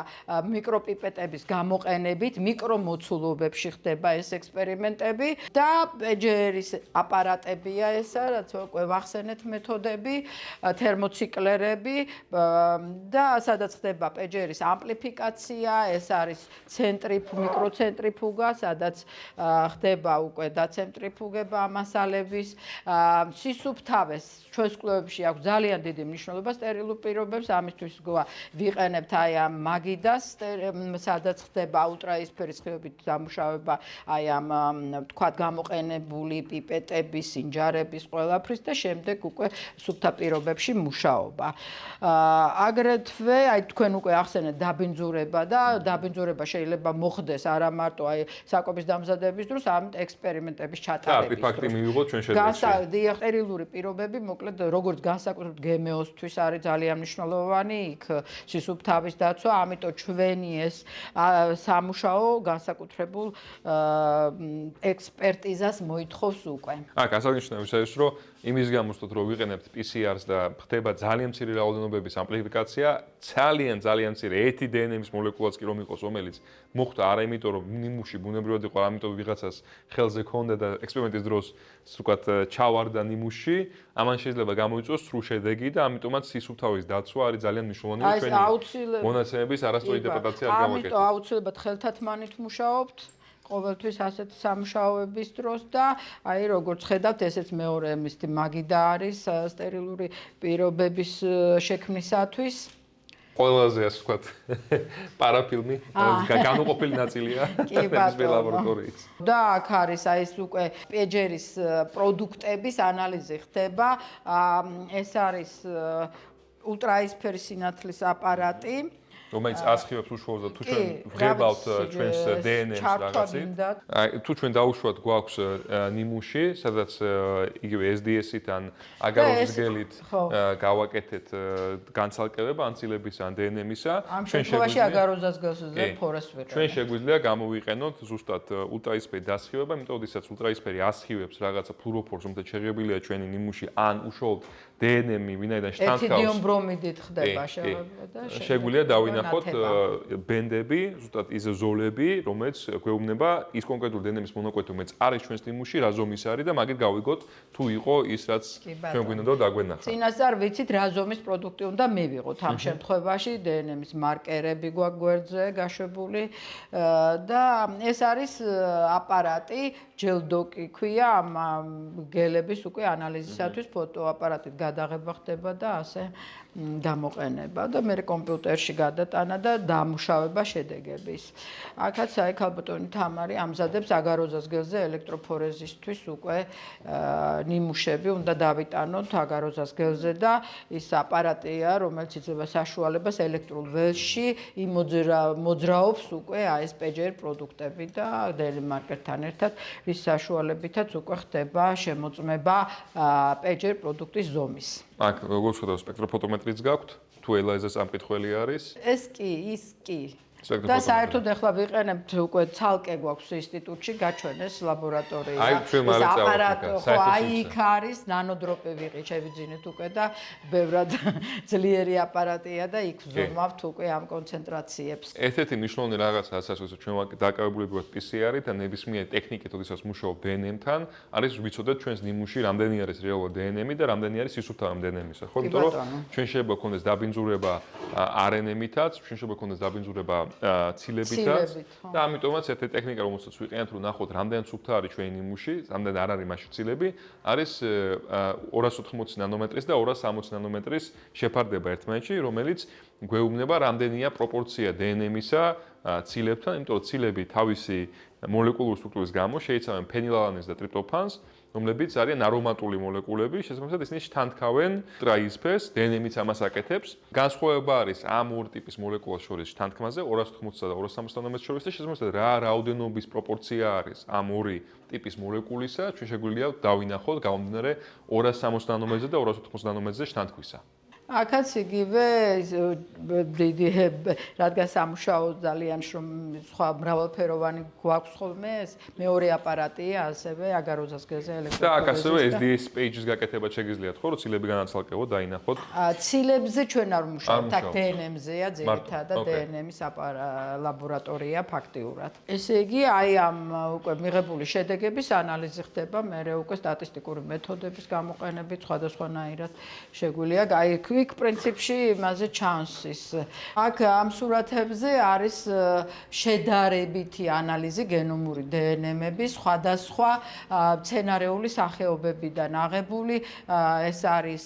მიკროპიპეტების გამოყენებით, მიკრომოცულობებში ხდება ეს ექსპერიმენტები და პეჯერის აპარატებია ესა, რაც უკვე ვახსენეთ მეთოდები, თერმოციკლერები და სადაც ხდება პეჯერის ამპლიფიკაცია, ეს არის მიკროცენტრიფუგა, სადაც ხდება უკვე დაცენტრიფუგება მასალების სისუფთავეს ჩვენს კვლევებში აქვს ძალიან დიდი მნიშვნელობა სტერილურ პირობებს, ამისთვის ვიყენებთ აი ამ მაგიდას, სადაც ხდება ულტრაისფერის სხივებით დამუშავება აი ამ თქვათ გამოყენებული პიპეტების, სინჯარების ყველაფრის და შემდეგ უკვე სუფთა პირობებში მუშაობა. აგრეთვე აი თქვენ უკვე ახსენეთ დაბინძურება და დაბინძურება შეიძლება მოხდეს არა მარტო აი საკვების დამზადების დროს, ამით ექსპერიმენტების ჩატარების ფაქტი მივიღოთ ჩვენ შედეგში. სტერილური პირობები, მოკლედ, როგორც განსაკუთრებით გემეოსთვის არის ძალიან მნიშვნელოვანი, იქ სისუფთავის დაცვა, ამიტომ ჩვენი ეს სამუშაო განსაკუთრებულ ექსპერტიზას მოითხოვს უკვე. აქ ასანიშნავია ის, რომ იმის გამოსვლით, რომ ვიყენებთ PCR-ს და ხდება ძალიან მცირე რაოდენობების ამპლიფიკაცია, ძალიან მცირე ერთი დნმ-ის მოლეკულაც კი რომ იყოს, რომელიც მოხდა არა იმიტომ, რომ ნიმუში ბუნებრივად იყო, ამიტომ ვიღაცას ხელზე ქონდა და ექსპერიმენტის დროს ვთქვათ ჩავარდა ნიმუში, ამან შეიძლება გამოიწვიოს სრულ შედეგი და ამიტომაც სისუფთავის დაცვა არის ძალიან მნიშვნელოვანი ჩვენი მონაცემების არასწორი ინტერპრეტაცია არ გავაკეთოთ. ამიტომ აუცილებლად ხელთათმანით მუშაობთ. ყოველთვის ასეთ სამუშაოების დროს და აი როგორც ხედავთ, ესეც მეორე მისთი მაგიდა არის სტერილური პირობების შექმნისათვის. ყველაზე ასე ვთქვათ, პარაფილმი, განუყოფელი ნაწილია ეს ლაბორატორიის. და აქ არის აი ეს უკვე პეჯერის პროდუქტების ანალიზი ხდება. ეს არის ულტრაისფერის სინათლის აპარატი. რომელიც ასხივებს უშუალოდ და თუ ჩვენ ვღებავთ ჩვენს დნმ-ს რაღაცით. აი თუ ჩვენ დაუშვათ გვაქვს ნიმუში, სადაც იგივე SDS-ით ან აგაროვის გელით გავაკეთეთ განცალკევება ანცილების ან დნმ-ისა, ჩვენ შეგვიძლია აგაროზას გელს ფორას ვიყენოთ. ჩვენ შეგვიძლია გამოვიყენოთ ზუსტად ულტრაისფერი დასხივება, იმიტომ რომ ისაც ულტრაისფერი ასხივებს რაღაცა ფლუროფორს, რომელთა შეღებილია ჩვენი ნიმუში ან უშუალოდ დნმ-ი, ვინაიდან შთანთქავს ეთიდიუმ ბრომიდით ხდება შეგვიძლია დავინახოთ ბენდები, ზუსტად ის ზოლები, რომელიც გვეუბნება ის კონკრეტული დნმ-ის მონოკვეთი, რომელიც არის ჩვენს ნიმუში, რა ზომის არის და მაგით გავიგოთ თუ იყო ის რაც ჩვენ გვინდოდა დაგვენახა. წინასწარ ვიცით რა ზომის პროდუქტი უნდა მივიღოთ ამ შემთხვევაში, დნმ-ის მარკერები გვაქვს გვერდზე გაშვებული და ეს არის აპარატი, ჯელდოკი ქვია ამ გელების უკვე ანალიზისათვის, ფოტოაპარატით გადაღება ხდება და ასე გამოყენება და მე კომპიუტერში გადატანა და დამუშავება შედეგების. აქაც აი ქალბატონი თამარი ამზადებს აგაროზას გელზე ელექტროფორეზისთვის უკვე ნიმუშები უნდა დავიტანოთ აგაროზას გელზე და ის აპარატია, რომელიც იძლევა საშუალებას ელექტრულ ველში მოძრაობს უკვე ეს პეჯერ პროდუქტები და დელიმარკერთან ერთად რის საშუალებითაც უკვე ხდება შემოწმება პეჯერ პროდუქტის ზომის. აქ როგორც ხედავ სპექტროფოტომეტრიც გაქვთ? თუ ელაიზას ამკითხველი არის? ეს კი, ის კი. და საერთოდ ახლა ვიყენებთ უკვე ცალკე გვაქვს ინსტიტუტში გაჩვენეს ლაბორატორია. აი ჩვენ მალე წავიდეთ. აი იქ არის ნანოდროპი ვიყიდ შევიძინეთ უკვე და ბევრად ძლიერი აპარატია და იქ ვზომავთ უკვე ამ კონცენტრაციებს. ერთ-ერთი მნიშვნელოვანი რაღაცა ასაც ჩვენ დაკავებული ვართ PCR-ით და ნებისმიერ ტექნიკით, როდესაც მუშაობ DNM-თან, არის ვიცოდეთ ჩვენს ნიმუში რამდენი არის რეალურად DNM-ი და რამდენი არის სისუფთავე DNM-ისა, ხო? იმიტომ რომ ჩვენ შეიძლება გქონდეს დაბინძურება RNM-ითაც, ჩვენ შეიძლება გქონდეს დაბინძურება ცილებითაც და ამიტომაც ერთ-ერთი ტექნიკა, რომელსაც ვიყენებთ, რომ ნახოთ რამდენი სუფთა არის ჩვენი ნიმუში, რამდენი არ არის მასში ცილები, არის 280 ნანომეტრის და 260 ნანომეტრის შეფარდება ერთმანეთში, რომელიც გვეუბნება რამდენია პროპორცია DNM-ისა ცილებთან, იმიტომ რომ ცილები თავისი მოლეკულური სტრუქტურის გამო შეიცავენ ფენილალანინს და ტრიპტოფანს, რომლებიც არიან არომატული მოლეკულები, შესაბამისად ისინი შთანთქავენ ტრაიზფეს, DNM-იც ამას აკეთებს. განსხვავება არის ამ ორი ტიპის მოლეკულას შორის შთანთქმაზე, 280 და 260 ნანომეტრს შორის და შესაბამისად რა რაოდენობის პროპორცია არის ამ ორი ტიპის მოლეკულისა, ჩვენ შეგვიძლია დავინახოთ გამომდინარე 260 ნანომეტრზე და 280 ნანომეტრზე შთანთქვისა. აქაც იგივე დიდი რადგან სამუშაო ძალიან სხვა მრავალფეროვანი გვაქვს ხოლმე ეს მეორე აპარატია ასევე აგაროზას გელზე ელექტროფორეზის და აქ ასევე SDS page-ის გაკეთებაც შეგიძლიათ ხო რომ ცილები განაცალკევოთ დაინახოთ ცილებზე ჩვენ არ ვმუშაობთ აქ DNM-ზეა ძირითადად DNM-ის ლაბორატორია ფაქტიურად ესე იგი აი ამ უკვე მიღებული შედეგების ანალიზი ხდება მერე უკვე სტატისტიკური მეთოდების გამოყენებით სხვადასხვანაირად შეგვიძლია აი იქ პრინციპში იმაზე ჩანს ის. აქ ამ სურათებზე არის შედარებითი ანალიზი გენომური DNM-ების სხვადასხვა მცენარეული სახეობებიდან აღებული. ეს არის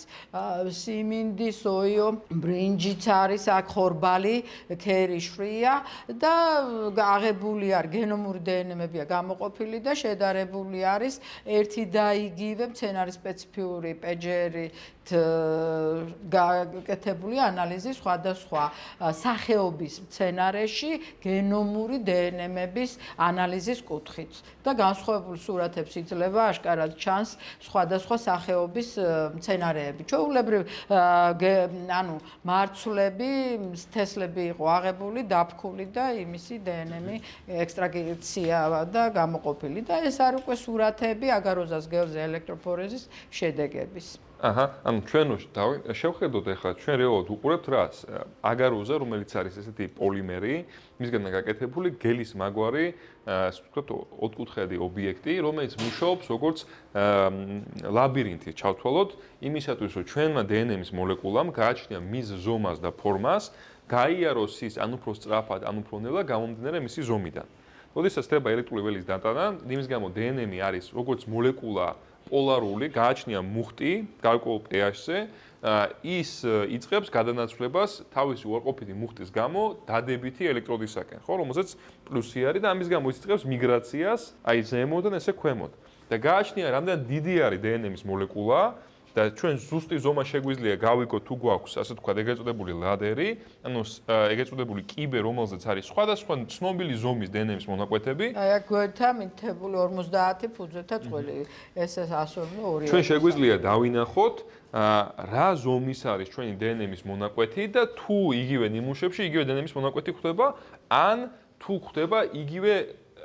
სიმინდი, სოიო, ბრინჯიც არის, აქ ხორბალი, ქერი, შვრია და აღებული არის გენომური DNM-ებია გამოყოფილი და შედარებული არის ერთი და იგივე მცენარის სპეციფიური პეჯერი გაკეთებული ანალიზი სხვადასხვა სახეობის მცენარეში გენომური DNM-ების ანალიზის კუთხით და განსხვავებული სურათებს იძლევა აშკარად ჩანს სხვადასხვა სახეობის მცენარეები. ჩვეულებრივ ანუ მარცვლები, თესლები იყო აღებული, დაფქული და იმისი DNM-ი ექსტრაქცია და გამოყოფილი და ეს არის უკვე სურათები აგაროზას გელზე ელექტროფორეზის შედეგების. აჰა, ანუ ჩვენ შევხედოთ ახლა ჩვენ რეალურად უყურებთ რას? აგაროზა, რომელიც არის ესეთი პოლიმერი, მისგან გაკეთებული გელის მაგვარი, ასე ვთქვათ, ოთხკუთხედი ობიექტი, რომელიც მუშაობს როგორც ლაბირინთი, ჩავთვალოთ, იმისათვის, რომ ჩვენმა DNM-ის მოლეკულამ გააჩნია მის ზომას და ფორმას, გაიაროს ის ან უფრო სწრაფად, ან უფრო ნელა გამომდინარე მისი ზომიდან. როდესაც ხდება ელექტრული ველის დატანა, იმის გამო DNM-ი არის როგორც მოლეკულა პოლარული, გააჩნია მუხტი გარკვეულ pH-ზე, ის იწყებს გადანაცვლებას თავისი უარყოფითი მუხტის გამო დადებითი ელექტროდისაკენ, ხო, რომელზეც პლუსი არის და ამის გამო ის იწყებს მიგრაციას, აი ზემოდან ესე ქვემოთ. და გააჩნია რამდენი დიდი არის DNM-ის მოლეკულა და ჩვენ ზუსტი ზომა შეგვიძლია გავიგოთ თუ გვაქვს, ასე ვთქვათ, ეგრეთ წოდებული ლადერი, ანუ ეგრეთ წოდებული კიბე, რომელზეც არის სხვადასხვა ცნობილი ზომის DNM-ის მონაკვეთები. აი აქ გვერდთა მითითებული 50 ფუძეთა წყვილი, ეს 102. ჩვენ შეგვიძლია დავინახოთ რა ზომის არის ჩვენი DNM-ის მონაკვეთი და თუ იგივე ნიმუშებში იგივე DNM-ის მონაკვეთი ხდება, ან თუ ხდება იგივე,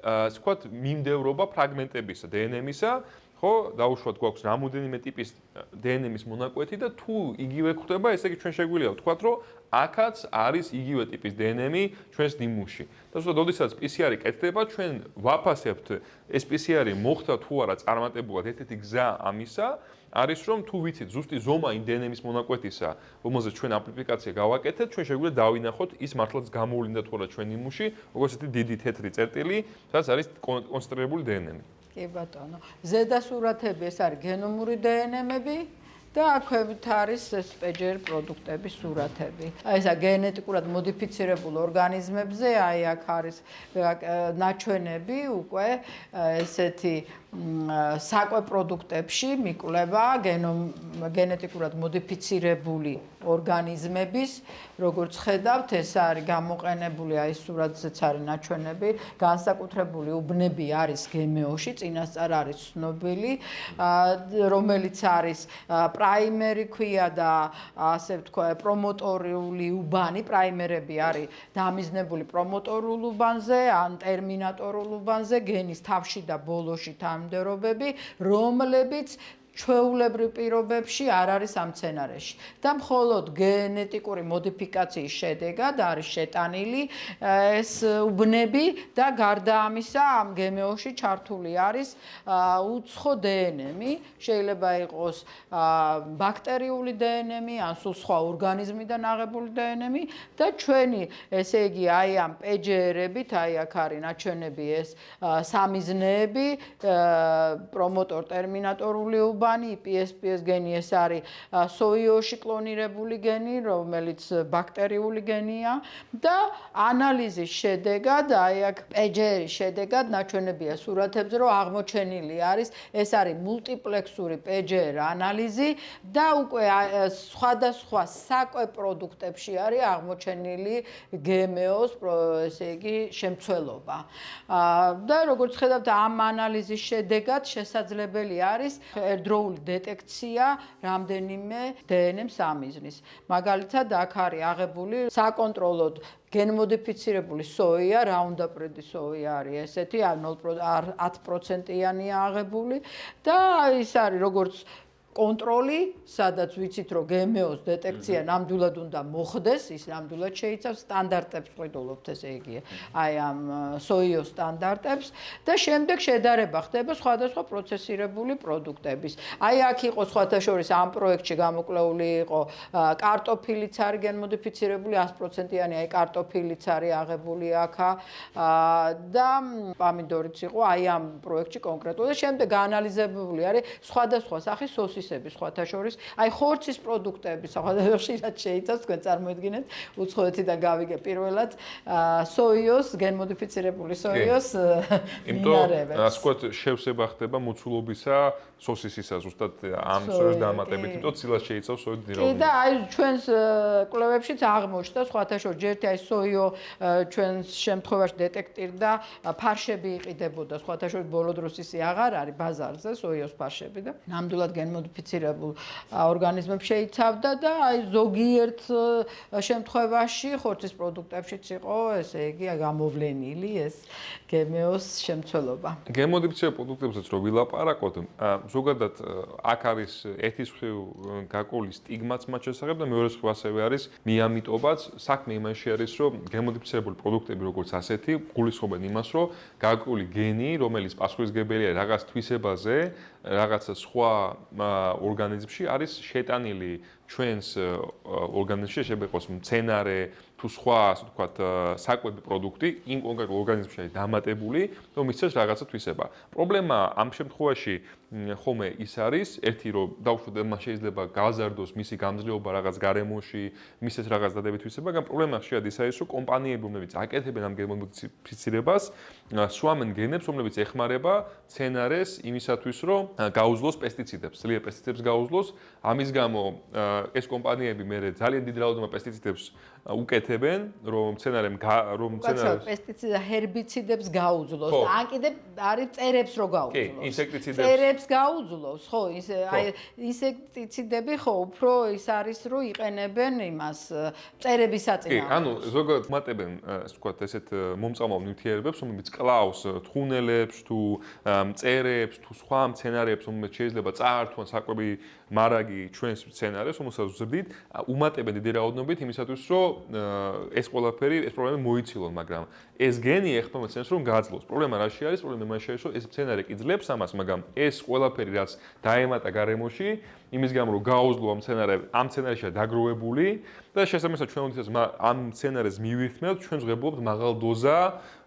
ასე ვთქვათ, მიმდევრობა ფრაგმენტებისა DNM-ისა, ხო, დაუშვათ გვაქვს რამოდენიმე ტიპის DNM-ის მონაკვეთი და თუ იგივე ხდება, ესე იგი ჩვენ შეგვიძლია ვთქვათ, რომ აქაც არის იგივე ტიპის DNM-ი ჩვენს ნიმუში. და ზუსტად როდესაც PCR-ი კეთდება, ჩვენ ვაფასებთ ეს PCR-ი მოხდა თუ არა წარმატებულად, ერთ-ერთი გზა ამისა არის რომ თუ ვიცით ზუსტი ზომა იმ DNM-ის მონაკვეთისა, რომელზეც ჩვენ ამპლიფიკაცია გავაკეთეთ, ჩვენ შეგვიძლია დავინახოთ ის მართლაც გამოვლინდა თუ არა ჩვენ ნიმუში, როგორც ერთი დიდი თეთრი წერტილი, სადაც არის კონცენტრირებული DNM-ი. კი ბატონო. ზედა სურათები ეს არის გენომური DNM-ები და აქვე არის ეს პეჯერ პროდუქტების სურათები. აი ესა გენეტიკურად მოდიფიცირებულ ორგანიზმებზე, აი აქ არის ნაჩვენები უკვე ესეთი საკვე პროდუქტებში მიკვლევა გენეტიკურად მოდიფიცირებული ორგანიზმების, როგორც ხედავთ, ეს არის გამოყენებული, აი სურათზეც არის ნაჩვენები, განსაკუთრებული უბნები არის გემეოში, წინასწარ არის ცნობილი, რომელიც არის პრაიმერი ქვია და ასე ვთქვა, პრომოტორული უბანი, პრაიმერები არის დამიზნებული პრომოტორულ უბანზე, ან ტერმინატორულ უბანზე, გენის თავში და ბოლოში თანმიმდევრობები, რომლებიც ჩვეულებრივ პირობებში არ არის ამ მცენარეში და მხოლოდ გენეტიკური მოდიფიკაციის შედეგად არის შეტანილი ეს უბნები და გარდა ამისა ამ გემეოში ჩართული არის უცხო დნმ-ი, შეიძლება იყოს ბაქტერიული დნმ-ი ან სულ სხვა ორგანიზმიდან აღებული დნმ-ი და ჩვენი ესე იგი აი ამ პეჯერებით, აი აქ არის ნაჩვენები ეს სამიზნეები, პრომოტორ ტერმინატორული უბანი IPSPS გენი ეს არის სოიოში კლონირებული გენი, რომელიც ბაქტერიული გენია და ანალიზის შედეგად, აი აქ პეჯერის შედეგად ნაჩვენებია სურათებზე, რომ აღმოჩენილი არის, ეს არის მულტიპლექსური პეჯერ ანალიზი და უკვე სხვადასხვა საკვე პროდუქტებში არის აღმოჩენილი გემეოს, ესე იგი, შემცველობა. და როგორც ხედავთ, ამ ანალიზის შედეგად შესაძლებელი არის დეტექცია რამდენიმე დნმ სამიზნის. მაგალითად, აქ არის აღებული საკონტროლოდ გენმოდიფიცირებული სოია, რაუნდაპრედი სოია არის ესეთი, 10%-იანია აღებული და ის არის როგორც კონტროლი, სადაც ვიცით, რომ გემეოს დეტექცია ნამდვილად უნდა მოხდეს, ის ნამდვილად შეიცავს სტანდარტებს ვყიდულობთ, ესე იგი, აი ამ სოიოს სტანდარტებს და შემდეგ შედარება ხდება სხვადასხვა პროცესირებული პროდუქტების. აი აქ იყო სხვათა შორის ამ პროექტში გამოკვლეული იყო კარტოფილიც არის გენმოდიფიცირებული 100%-იანი, აი კარტოფილიც არის აღებული აქა და პამიდორიც იყო აი ამ პროექტში კონკრეტულად და შემდეგ აანალიზებული არის სხვადასხვა სახის სოსის სხვათა შორის, აი ხორცის პროდუქტები, ხშირად შეიცავს, თქვენ წარმოიდგინეთ, უცხოეთიდან გავიგე პირველად სოიოს, გენმოდიფიცირებული სოიოს მინარევებს. იმიტომ, ასე ვთქვათ, შევსება ხდება მოცულობისა სოსისისა, ზუსტად ამ სოიოს დამატებით, იმიტომ ცილას შეიცავს სოიო დინამიკა. კი და აი ჩვენს კვლევებშიც აღმოჩნდა, სხვათა შორის ჯერტი აი სოიო ჩვენს შემთხვევაში დეტექტირდა ფარშები იყიდებოდა, სხვათა შორის ბოლო დროს ისე აღარ არის ბაზარზე სოიოს ფარშები და ნამდვილად გენმოდიფიცირებულ ორგანიზმებს შეიცავდა და აი ზოგიერთ შემთხვევაში ხორცის პროდუქტებშიც იყო, ესე იგი, გამოვლენილი ეს გემეოს შემცველობა. გენმოდიფიცირებულ პროდუქტებზეც რო ვილაპარაკოთ, ზოგადად აქ არის ერთის მხრივ გაკული სტიგმაც მათ შესახებ და მეორე მხრივ ასევე არის მიამიტობაც. საქმე იმაში არის, რომ გენმოდიფიცირებული პროდუქტები როგორც ასეთი გულისხმობენ იმას, რომ გაკული გენი, რომელიც პასუხისმგებელია რაღაც თვისებაზე, რაღაცა სხვა ორგანიზმში არის შეტანილი ჩვენს ორგანიზმში, შეიძლება იყოს მცენარე თუ სხვა, ასე ვთქვათ, საკვები პროდუქტი იმ კონკრეტულ ორგანიზმში არის დამატებული, რომ მისცეს რაღაცა თვისება. პრობლემა ამ შემთხვევაში ხოლმე ის არის, ერთი რომ დაუშვათ მას შეიძლება გააზარდოს მისი გამძლეობა რაღაც გარემოში, მისცეს რაღაც დადებით თვისება, მაგრამ პრობლემა ხშირად ის არის, რომ კომპანიები, რომლებიც აკეთებენ ამ გენმოდიფიცირებას, სვამენ გენებს, რომლებიც ეხმარება მცენარეს იმისათვის, რომ გაუძლოს პესტიციდებს, ძლიერ პესტიციდებს გაუძლოს. ამის გამო ეს კომპანიები მერე ძალიან დიდ რაოდენობით პესტიციდებს უკეთებენ, რომ მცენარემ პესტიციდ ჰერბიციდებს გაუძლოს. ან კიდე არის წერებს რო გაუძლოს. კი, ინსექტიციდებს. წერებს გაუძლოს, ხო, აი ინსექტიციდები ხო, უფრო ის არის, რომ იყენებენ იმას წერების საწინააღმდეგოდ. კი, ანუ ზოგადად მატებენ, ასე ვთქვათ, ესეთ მომწამლავ ნივთიერებებს, რომლებიც კლავს თხუნელებს, თუ მწერებს, თუ სხვა მცენარეებს, რომლებიც შეიძლება წაართვან საკვები მარაგი ჩვენს მცენარეს, რომელსაც ვზრდით, უმატებენ დიდი რაოდენობით იმისათვის, რომ ეს ყველაფერი, ეს პრობლემა მოიცილონ, მაგრამ ეს გენი ეხება მცენარეს, რომ გააძლოს. პრობლემა რაში არის? პრობლემა იმაში არის, რომ ეს მცენარე კი ძლებს ამას, მაგრამ ეს ყველაფერი, რაც დაემატა გარემოში, იმის გამო რომ გაუძლო ამ მცენარეშია დაგროვებული და და შესაბამისად ჩვენ უდიდესად ამ სცენარეს მივირთმევთ, ჩვენ ვღებულობთ მაღალ დოზა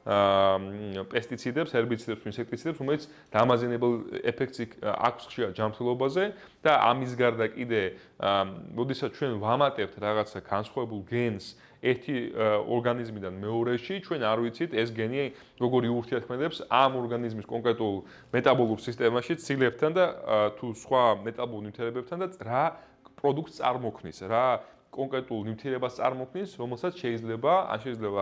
პესტიციდებს, ჰერბიციდებს, ინსექტიციდებს, რომელიც დამაზიანებელ ეფექტს აქვს ხშირად ჯანმრთელობაზე და ამის გარდა კიდე, ოდესაც ჩვენ ვამატებთ რაღაცა განსხვავებულ გენს ერთი ორგანიზმიდან მეორეში, ჩვენ არ ვიცით ეს გენი როგორი ურთიერთქმედებს ამ ორგანიზმის კონკრეტულ მეტაბოლურ სისტემაში ცილებთან და თუ სხვა მეტაბოლურ ნივთიერებებთან და რა პროდუქტს წარმოქმნის, რა კონკრეტულ ნივთიერებას წარმოქმნის, რომელსაც შეიძლება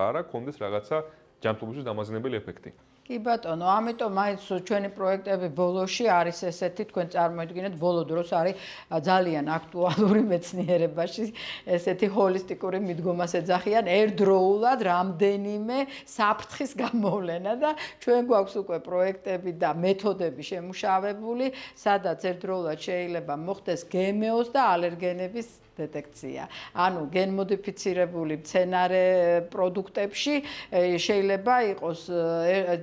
არა კონდეს რაღაცა ჯანმრთელობის დამაზიანებელი ეფექტი. კი ბატონო, ამიტომ მაინც ჩვენი პროექტები ბოლოში არის ესეთი, თქვენ წარმოიდგინეთ, ბოლო დროს არის ძალიან აქტუალური მეცნიერებაში ესეთი ჰოლისტიკური მიდგომას ეძახიან ერთდროულად რამდენიმე საფრთხის გამოვლენა და ჩვენ გვაქვს უკვე პროექტები და მეთოდები შემუშავებული, სადაც ერთდროულად შეიძლება მოხდეს გემოს და ალერგენების დეტექცია. ანუ გენმოდიფიცირებული მცენარე პროდუქტებში შეიძლება იყოს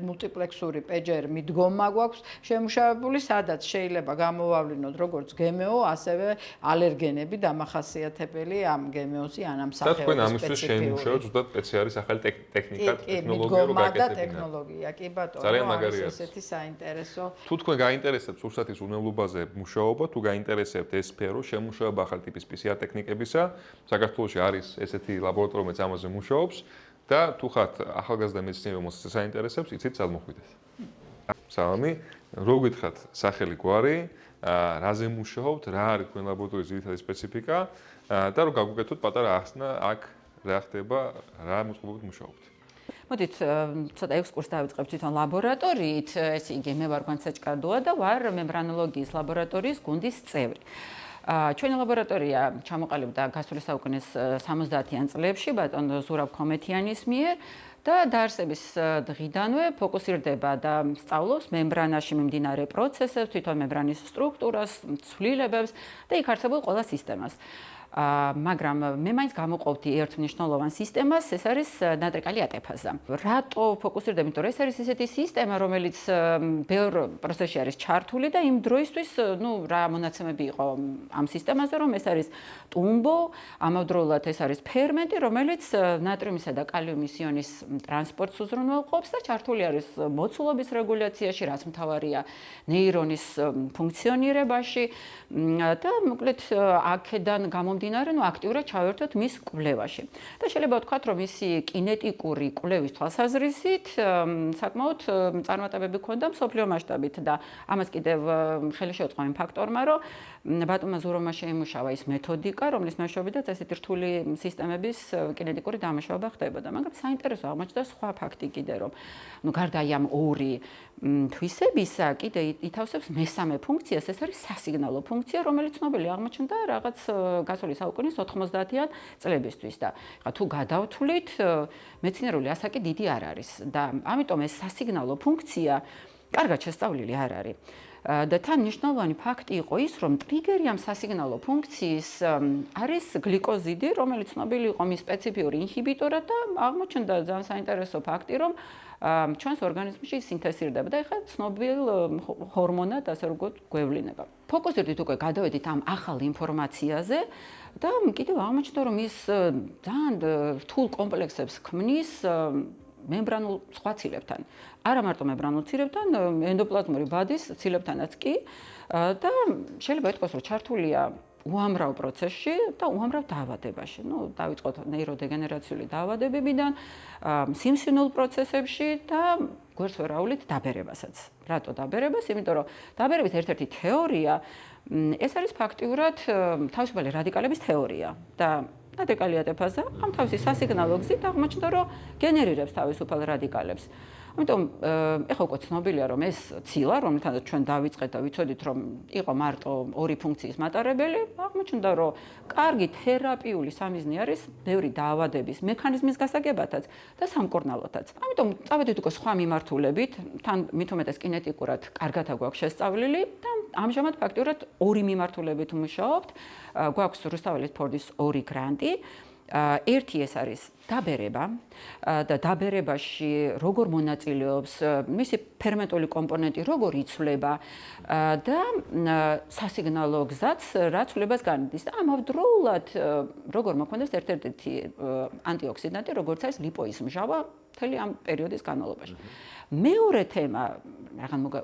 მულტიპლექსური პეჯერ მიდგომა გვაქვს შემუშავებული, სადაც შეიძლება გამოვავლინოთ როგორც გემო, ასევე ალერგენები დამახასიათებელი ამ გემოსი ან ამ და თქვენ სახეობის ამისთვის შეიმუშავეთ ზუსტად სპეციალის ახალი ტექნიკა, ტექნოლოგია რო და გაკეთებინა. ტექნოლოგია, კი ბატონო, ძალიან მაგარი არის. ესეთი საინტერესო. თუ თქვენ გაინტერესებთ სურსათის უვნებლობაზე მუშაობა, თუ გაინტერესებთ ეს სფერო, შემუშავება ახალი ტიპის PCR ტექნიკებისა, საქართველოში არის ესეთი ლაბორატორია, რომელიც ამაზე მუშაობს და თუ ხართ ახალგაზრდა მეცნიერი, რომელსაც საინტერესებს, იცით სად მოხვიდეთ. სალამი, რო გითხრათ სახელი გვარი, რაზე მუშაობთ, რა არის თქვენ ლაბორატორიის ძირითადი სპეციფიკა და რო გაგვიკეთოთ პატარა ახსნა აქ რა ხდება, რა მოწყობილობით მუშაობთ. მოდით, ცოტა ექსკურსს დავიწყებ თვითონ ლაბორატორიით, ესე იგი, მე ვარ განსაჭკარდუა და ვარ მემბრანოლოგიის ლაბორატორიის გუნდის წევრი. ჩვენი ლაბორატორია ჩამოყალიბდა გასული საუკუნის 70-იან წლებში ბატონ ზურაბ ქომეთიანის მიერ და დაარსების დღიდანვე ფოკუსირდება და სწავლობს მემბრანაში მიმდინარე პროცესებს, თვითონ მემბრანის სტრუქტურას, ცვლილებებს და იქ არსებულ ყველა სისტემას. მაგრამ მე მაინც გამოყოფდი ერთ მნიშვნელოვან სისტემას, ეს არის ნატრიკალი ატეფაზა. რატო ფოკუსირდება? იმიტომ რომ ეს არის ესეთი სისტემა, რომელიც ბევრ პროცესში არის ჩართული და იმ დროისთვის, რა მონაცემები იყო ამ სისტემაზე, რომ ეს არის ტუმბო, ამავდროულად ეს არის ფერმენტი, რომელიც ნატრიუმისა და კალიუმის იონის ტრანსპორტს უზრუნველყოფს და ჩართული არის მოცულობის რეგულაციაში, რაც მთავარია ნეირონის ფუნქციონირებაში და მოკლედ აქედან გამომდინარე აქტიურად ჩავერთოთ მის კვლევაში. და შეიძლება ვთქვათ, რომ მისი კინეტიკური კვლევის თვალსაზრისით საკმაოდ წარმატებები ჰქონდა მსოფლიო მასშტაბით და ამას კიდევ ხელი შეუწყო იმ ფაქტორმა, რომ ბატონმა ზუროვმა შეიმუშავა ის მეთოდიკა, რომლის მეშვეობითაც ესეთი რთული სისტემების კინეტიკური დამუშავება ხდებოდა. მაგრამ საინტერესო აღმოჩნდა სხვა ფაქტი კიდე, რომ გარდა ამ ორი თვისებისა, კიდე ითავსებს მესამე ფუნქციას, ეს არის სასიგნალო ფუნქცია, რომელიც ცნობილი აღმოჩნდა რაღაც გასული საუკუნის 90-იან წლებისთვის და ხა თუ გადავთვლით, მეცნიერული ასაკი დიდი არ არის და ამიტომ ეს სასიგნალო ფუნქცია კარგად შესწავლილი არ არის. და თან მნიშვნელოვანი ფაქტი იყო ის, რომ ტრიგერი ამ სასიგნალო ფუნქციის არის გლიკოზიდი, რომელიც ცნობილი იყო მის სპეციფიური ინჰიბიტორად და აღმოჩნდა ძალიან საინტერესო ფაქტი, რომ ჩვენს ორგანიზმში სინთეზირდება და ეხლა ცნობილ ჰორმონად ასე როგორ გვევლინება. ფოკუსირდით უკვე გადავედით ამ ახალ ინფორმაციაზე და კიდევ აღმოჩნდა, რომ ის ძალიან რთულ კომპლექსებს ქმნის მემბრანულ სხვა ცილებთან. არა მარტო მემბრანულ ცილებთან, ენდოპლაზმური ბადის ცილებთანაც კი და შეიძლება ითქვას, რომ ჩართულია უამრავ პროცესში და უამრავ დაავადებაში. დავიწყოთ ნეიროდეგენერაციული დაავადებებიდან, სიმსივნურ პროცესებში და გვერდს ვერაულით დაბერებასაც. რატო დაბერებას? იმიტომ რომ დაბერების ერთ-ერთი თეორია ეს არის ფაქტიურად თავისუფალი რადიკალების თეორია და ნატრიკალი ატეფაზა ამ თავისი სასიგნალო გზით აღმოჩნდა, რომ გენერირებს თავისუფალ რადიკალებს. ამიტომ ეხლა უკვე ცნობილია, რომ ეს ცილა, რომელთანაც ჩვენ დავიწყეთ და ვიცოდით, რომ იყო მარტო ორი ფუნქციის მატარებელი, აღმოჩნდა, რომ კარგი თერაპიული სამიზნე არის ბევრი დაავადების მექანიზმის გასაგებათაც და სამკურნალოთაც. ამიტომ წავედით უკვე სხვა მიმართულებით, თან მით უმეტეს კინეტიკურად კარგად გვაქვს შესწავლილი და ამჟამად ფაქტიურად ორი მიმართულებით მუშაობთ. გვაქვს რუსთაველის ფორდის 2 გრანტი. ერთი ეს არის დაბერება და დაბერებაში როგორ მონაწილეობს, მისი ფერმენტული კომპონენტი როგორ იცვლება და სასიგნალო გზაც რა ცვლილებას განიცდის და ამავდროულად როგორ მოქმედებს ერთ-ერთი ანტიოქსიდანტი, როგორც არის ლიპოის მჟავა მთელი ამ პერიოდის განმავლობაში. მეორე თემა, რაღაც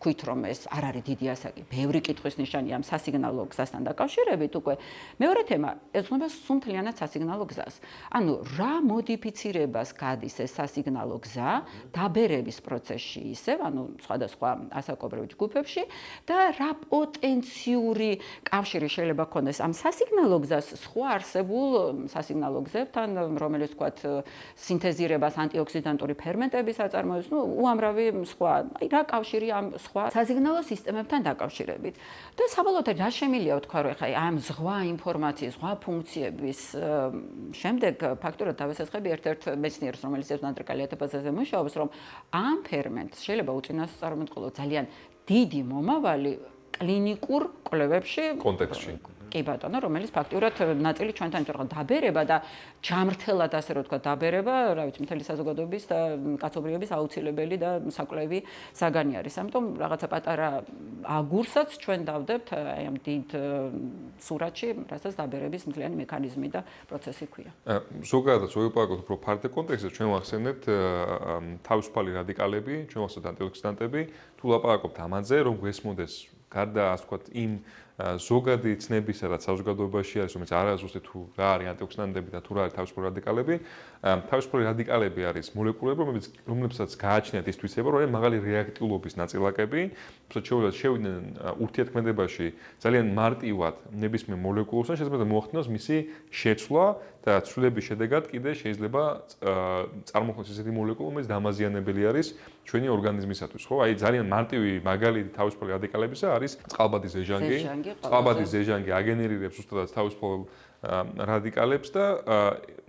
თქვით რომ ეს არ არის დიდი ასაკი, ბევრი კითხვის ნიშანია ამ სასიგნალო გზასთან დაკავშირებით უკვე. მეორე თემა ეძღვნება სუმთლიანად სასიგნალო გზას. ანუ რა მოდიფიცირებას გადის ეს სასიგნალო გზა დაბერების პროცესში ისევ, ანუ სხვადასხვა ასაკობრივ ჯგუფებში და რა პოტენციური კავშირი შეიძლება ქონდეს ამ სასიგნალო გზას სხვა არსებულ სასიგნალო გზებთან, რომელიც თქვათ სინთეზირებას ანტიოქსიდანტური ფერმენტების აწარმოებს, უამრავი სხვა, აი რა კავშირი ამ სხვა სასიგნალო სისტემებთან დაკავშირებით. და საბოლოოდ რა შემილია ვთქვა რომ ხა ამ ზღვა ინფორმაციის, ზღვა ფუნქციების შემდეგ ფაქტურად დავესაცხები ერთ-ერთ მეცნიერს, რომელიც ეს ნატრიკალიათებაზე მუშაობს, რომ ამ ფერმენტს შეიძლება უწინასწარმეტყველო ძალიან დიდი მომავალი კლინიკურ კვლევებში კონტექსტში. კი ბატონო, რომელიც ფაქტურად ნაწილი ჩვენთან იყო დაბერება და ჯამრთელად ასე რომ თქვა დაბერება, რა ვიცი, მთელი საზოგადოების და კაცობრიობის აუცილებელი და საკვლევი საგანი არის. ამიტომ რაღაცა პატარა აგურსაც ჩვენ დავდებთ აი ამ დიდ სურათში, რასაც დაბერების მთლიანი მექანიზმი და პროცესი ქვია. ზოგადად ვიპარაკოთ უფრო ფარდ კონტექსტზე, ჩვენ ვახსენებთ თავისუფალი რადიკალები, ჩვენ ვახსენებთ ანტიოქსიდანტები, თუ ლაპარაკობთ ამაზე, რომ გვესმოდეს გარდა ასე ვთქვათ იმ ზოგადი ცნებისა, რაც საზოგადოებაში არის, რომელიც არ ზუსტად თუ რა არის ანტიოქსიდანტები და თუ რა არის თავისუფალი რადიკალები. თავისუფალი რადიკალები არის მოლეკულები, რომლებსაც გააჩნიათ ის თვისება, რომ არის მაღალი რეაქტიულობის ნაწილაკები, რომელსაც შევიდნენ ურთიერთქმედებაში ძალიან მარტივად ნებისმიერ მოლეკულასთან, შეიძლება მოახდინოს მისი შეცვლა და ცვლილების შედეგად კიდე შეიძლება წარმოქმნას ისეთი მოლეკულა, რომელიც დამაზიანებელი არის ჩვენი ორგანიზმისათვის, ხო? აი ძალიან მარტივი მაგალითი თავისუფალი რადიკალებისა არის წყალბადის ზეჟანგი. წყალბადის ზეჟანგი აგენერირებს უბრალოდ თავისუფალ რადიკალებს და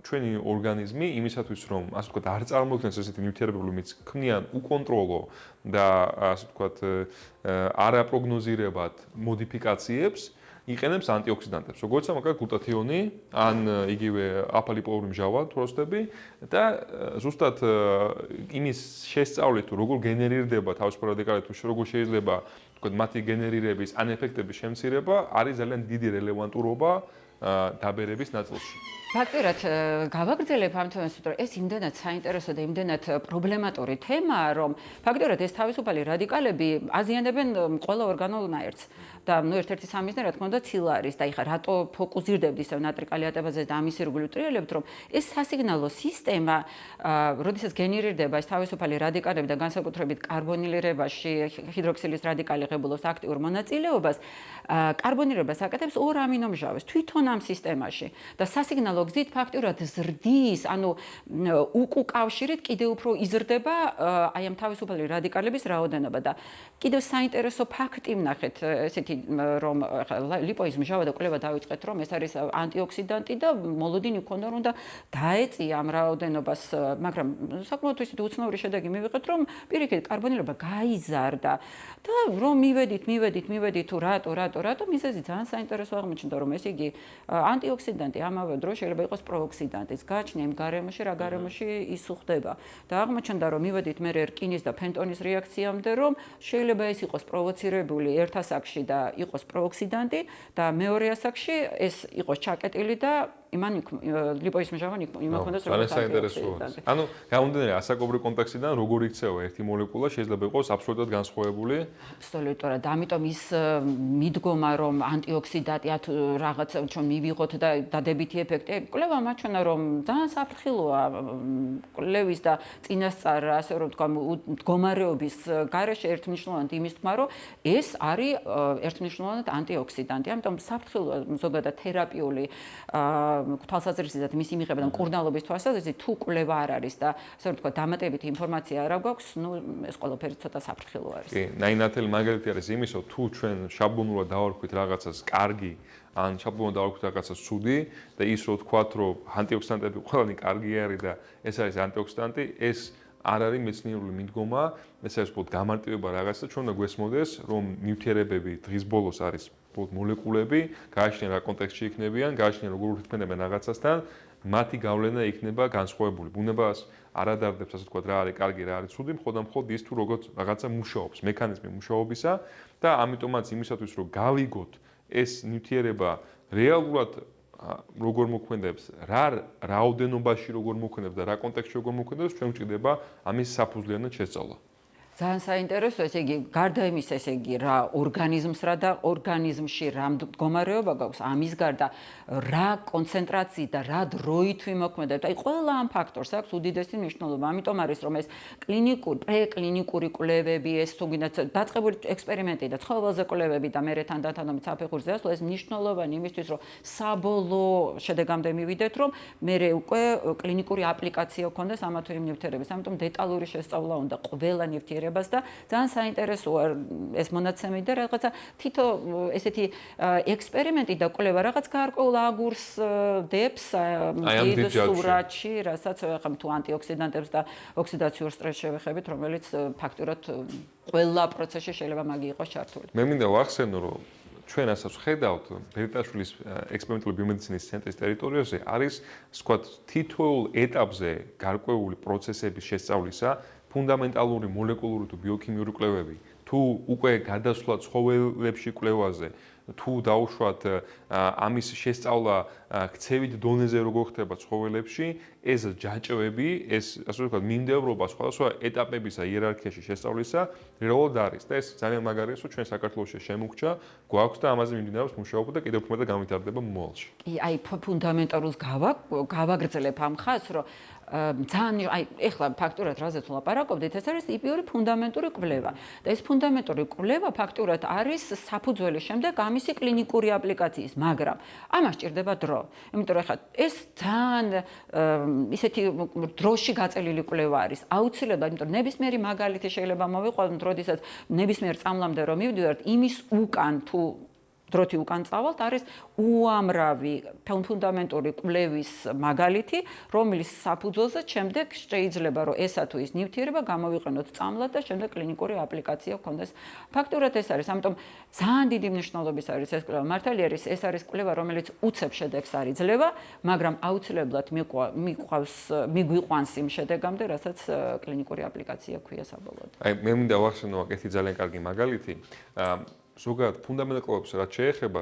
ჩვენი ორგანიზმი იმისათვის რომ ასე ვთქვათ არ წარმოქმნას ესეთი ნივთიერებები, რომელიც ქმნიან უკონტროლო და ასე ვთქვათ არაპროგნოზირებად მოდიფიკაციებს იყენებს ანტიოქსიდანტებს, როგორც მაგალითად გლუტათიონი, ან იგივე აფალიპოვური მჟავა, თოროსტები და ზუსტად იმის შესწავლით თუ როგორ გენერირდება თავისუფალ რადიკალები, თუ როგორ შეიძლება თქვათ მათი გენერირების ან ეფექტების შემცირება არის ძალიან დიდი რელევანტურობა დაბერების ნაწილში. ფაქტურად გავაგრძელებ ამ თემას, რომ ეს იმდენად საინტერესო და იმდენად პრობლემატური თემაა, რომ ფაქტურად ეს თავისუფალი რადიკალები აზიანებენ ყველა ორგანულ ნაერთს. და ერთ-ერთი სამიზნე რა თქმა უნდა ცილა არის და ეხლა რატო ფოკუსირდებთ ისევ ნატრიკალიატებაზე და ამის ირგვლივ ტრიალებთ, რომ ეს სასიგნალო სისტემა, როდესაც გენერირდება ეს თავისუფალი რადიკალები და განსაკუთრებით კარბონილირებაში ჰიდროქსილის რადიკალი ღებულობს აქტიურ მონაწილეობას, კარბონილირებას აკეთებს ორ ამინომჟავებს თვითონ ამ სისტემაში და სასიგნალო გზით ფაქტურად ზრდის, ანუ უკავშირით კიდევ უფრო იზრდება აი ამ თავისუფალი რადიკალების რაოდენობა და კიდევ საინტერესო ფაქტი ვნახეთ ესეთი რომ ლიპოის მჟავა და კვლევა დავიწყეთ რომ ეს არის ანტიოქსიდანტი და მოლოდინი ქონდა რომ და დაეწია ამ რაოდენობას, მაგრამ საკმაოდ ისეთი უცნაური შედეგი მივიღეთ რომ პირიქით კარბონილება გაიზარდა და რომ მივედით თუ რატო მიზეზი ძალიან საინტერესო აღმოჩნდა რომ ეს იგი ანტიოქსიდანტი ამავე დროს შეიძლება იყოს პროოქსიდანტის გააჩნია იმ გარემოში რა გარემოში ის უხდება და აღმოჩნდა რომ მივედით მე რკინის და ფენტონის რეაქციამდე რომ შეიძლება ეს იყოს პროვოცირებული ერთ ასაკში და იყოს პროოქსიდანტი და მეორე ასაკში ეს იყოს ჩაკეტილი და იმან ლიპოის მჟავა იმოქმედებს როგორც საინტერესოა. ანუ გამომდინარე ასაკობრივ კონტექსტიდან როგორ იქცევა ერთი მოლეკულა შეიძლება იყოს აბსოლუტურად განსხვავებული. აბსოლუტურად. ამიტომ ის მიდგომა რომ ანტიოქსიდანტია თუ რაღაც ჩვენ მივიღოთ და დადებითი ეფექტი, კვლევა მაჩვენა რომ ძალიან საფრთხილოა კვლევის და წინასწარ ასე რომ თქვა მდგომარეობის გარეშე ერთმნიშვნელოვნად იმის თქმა რომ ეს არის ერთმნიშვნელოვნად ანტიოქსიდანტი. ამიტომ საფრთხილოა ზოგადად თერაპიული თვალსაზრისით მისი მიღება და მკურნალობის თვალსაზრისით თუ კვლევა არ არის და ასე რომ თქვა დამატებითი ინფორმაცია არ აქვს, ეს ყველაფერი ცოტა საფრთხილო არის. კი, ნაინათელი მაგალითი არის იმისო, თუ ჩვენ შაბლონურად დავარქვით რაღაცას კარგი ან შაბლონურად დავარქვით რაღაცას ცუდი და ის რო თქვათ, რომ ანტიოქსიდანტები ყველანი კარგი არის და ეს არის ანტიოქსიდანტი, ეს არ არის მეცნიერული მიდგომა, ეს არის უბრალოდ გამარტივება რაღაცა, ჩვენ უნდა გვესმოდეს, რომ ნივთიერებები დღის ბოლოს არის მოლეკულები, გააჩნია რა კონტექსტში იქნებიან, გააჩნია როგორ ურთიერთქმედებიან რაღაცასთან, მათი გავლენა იქნება განსხვავებული. ბუნებას არ ადარდებს, ასე ვთქვათ, რა არის კარგი, რა არის ცუდი, მხოლოდ ის თუ როგორც რაღაცა მუშაობს, მექანიზმი მუშაობისა და ამიტომაც იმისათვის რომ გავიგოთ ეს ნივთიერება რეალურად როგორ მოქმედებს, რა რაოდენობაში როგორ მოქმედებს და რა კონტექსტში როგორ მოქმედებს, ჩვენ გვჭირდება ამის საფუძვლიანად შესწავლა. ძალიან საინტერესო, ესე იგი, გარდა იმისა, ესე იგი, რა ორგანიზმს რა და ორგანიზმში რა მდგომარეობა გვაქვს, ამის გარდა რა კონცენტრაციით და რა დროით ვიმოქმედებთ. აი, ყველა ამ ფაქტორს აქვს უდიდესი მნიშვნელობა. ამიტომ არის, რომ ეს კლინიკური, პრეკლინიკური კვლევები, ეს თუ გინდათ დაწყებული ექსპერიმენტი და ცხოველზე კვლევები და მერე თანდათანობით საფეხურზე ასვლა, ეს მნიშვნელოვანი იმისთვის, რომ საბოლოო შედეგამდე მივიდეთ, რომ მერე უკვე კლინიკური აპლიკაცია გქონდეს ამა თუ იმ ნივთიერების. ამიტომ დეტალური შესწავლა უნდა ყველა ნივთიერებას და ძალიან საინტერესოა ეს მონაცემი და რაღაცა თითო ესეთი ექსპერიმენტი და კვლევა რაღაც გარკვეულ აგურს დებს დიდ სურათში, რასაც ახლა თუ ანტიოქსიდანტებს და ოქსიდაციურ სტრესს შევეხებით, რომელიც ფაქტურად ყველა პროცესში შეიძლება მაგი იყოს ჩართული. მე მინდა ვახსენო, რომ ჩვენ ასაც ხედავთ ბერიტაშვილის ექსპერიმენტული ბიომედიცინის ცენტრის ტერიტორიაზე არის, ვთქვათ, თითოეულ ეტაპზე გარკვეული პროცესების შესწავლისა ფუნდამენტალური მოლეკულური თუ ბიოქიმიური კვლევები, თუ უკვე გადასვლა ცხოველებში კვლევაზე, თუ დაუშვათ ამის შესწავლა ქცევით დონეზე როგორ ხდება ცხოველებში, ეს ჯაჭვები, ეს ასე ვთქვათ, მინდევრობა სხვადასხვა ეტაპებისა იერარქიაში შესწავლისა რეალურად არის და ეს ძალიან მაგარია, რომ ჩვენ საქართველოში შემოგჭა, გვაქვს და ამაზე მიმდინარეობს მუშაობა და კიდევ უფრო მეტად განვითარდება მომავალში. კი, აი ფუნდამენტალურს გავაგრძელებ ამ ხაზს, რომ ძალიან აი ეხლა ფაქტურად რაზეც ვლაპარაკობდით, ეს არის ტიპიური ფუნდამენტური კვლევა. და ეს ფუნდამენტური კვლევა ფაქტურად არის საფუძველი შემდეგ ამისი კლინიკური აპლიკაციის, მაგრამ ამას ჭირდება დრო. იმიტომ რომ ეხლა ეს ძალიან ისეთი დროში გაწელილი კვლევა არის. აუცილებლად, იმიტომ რომ ნებისმიერი მაგალითი შეიძლება მოვიყვანოთ, როდესაც ნებისმიერ წამლამდე რომ მივდივართ, იმის უკან თუ დროთი უკან წავალთ, არის უამრავი ფუნდამენტური კვლევის მაგალითი, რომლის საფუძველზე შემდეგ შეიძლება რომ ესა თუ ის ნივთიერება გამოვიყენოთ წამლად და შემდეგ კლინიკური აპლიკაცია გქონდეს. ფაქტურად ეს არის, ამიტომ ძალიან დიდი მნიშვნელობის არის ეს კვლევა. მართალი არის, ეს არის კვლევა, რომელიც უცებ შედეგს არ იძლევა, მაგრამ აუცილებლად მიგვიყვანს იმ შედეგამდე, რასაც კლინიკური აპლიკაცია ქვია საბოლოოდ. აი, მე მინდა ვახსენო ერთი ძალიან კარგი მაგალითი. ზოგადად ფუნდამენტალურ კვლევებს რაც შეეხება,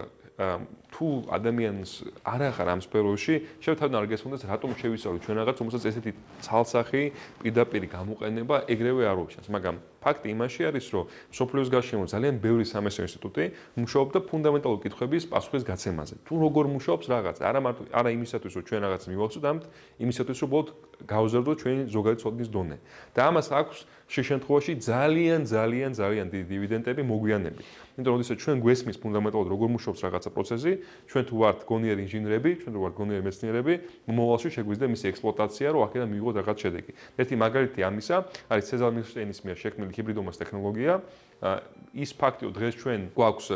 თუ ადამიანს არ ახარ ამ სფეროში, შევთავაზოთ არ გესმოდეს რატომ შევისწავლოთ ჩვენ რაღაც, რომელსაც ესეთი ცალსახი პირდაპირ გამოყენება ეგრევე არ უჩანს, მაგრამ ფაქტი იმაში არის, რომ სოფლიოს გარშემო ძალიან ბევრი სამეცნიერო ინსტიტუტი მუშაობდა ფუნდამენტალურ კითხვების პასუხის გაცემაზე. თუ როგორ მუშაობს რაღაც, არა იმისათვის, რომ ჩვენ რაღაც მივავწოთ, ამით იმისათვის, რომ ბოლოდ გავზარდოთ ჩვენი ზოგადი ცოდნის დონე. და ამას აქვს შემთხვევაში ძალიან დიდი დივიდენდები მოგვიანებით. იმიტომ რომ როდესაც ჩვენ გვესმის ფუნდამენტალურად როგორ მუშაობს რაღაცა პროცესი, ჩვენ თუ ვართ გონიერი ინჟინრები, ჩვენ თუ ვართ გონიერი მეცნიერები, მომავალში შეგვიძლია მისი ექსპლუატაცია, რომ აქედან მივიღოთ რაღაც შედეგი. ერთი მაგალითი ამისა არის სეზარ მილშტეინის მიერ შექმნილი ჰიბრიდომას ტექნოლოგია. ის ფაქტი, რომ დღეს ჩვენ გვაქვს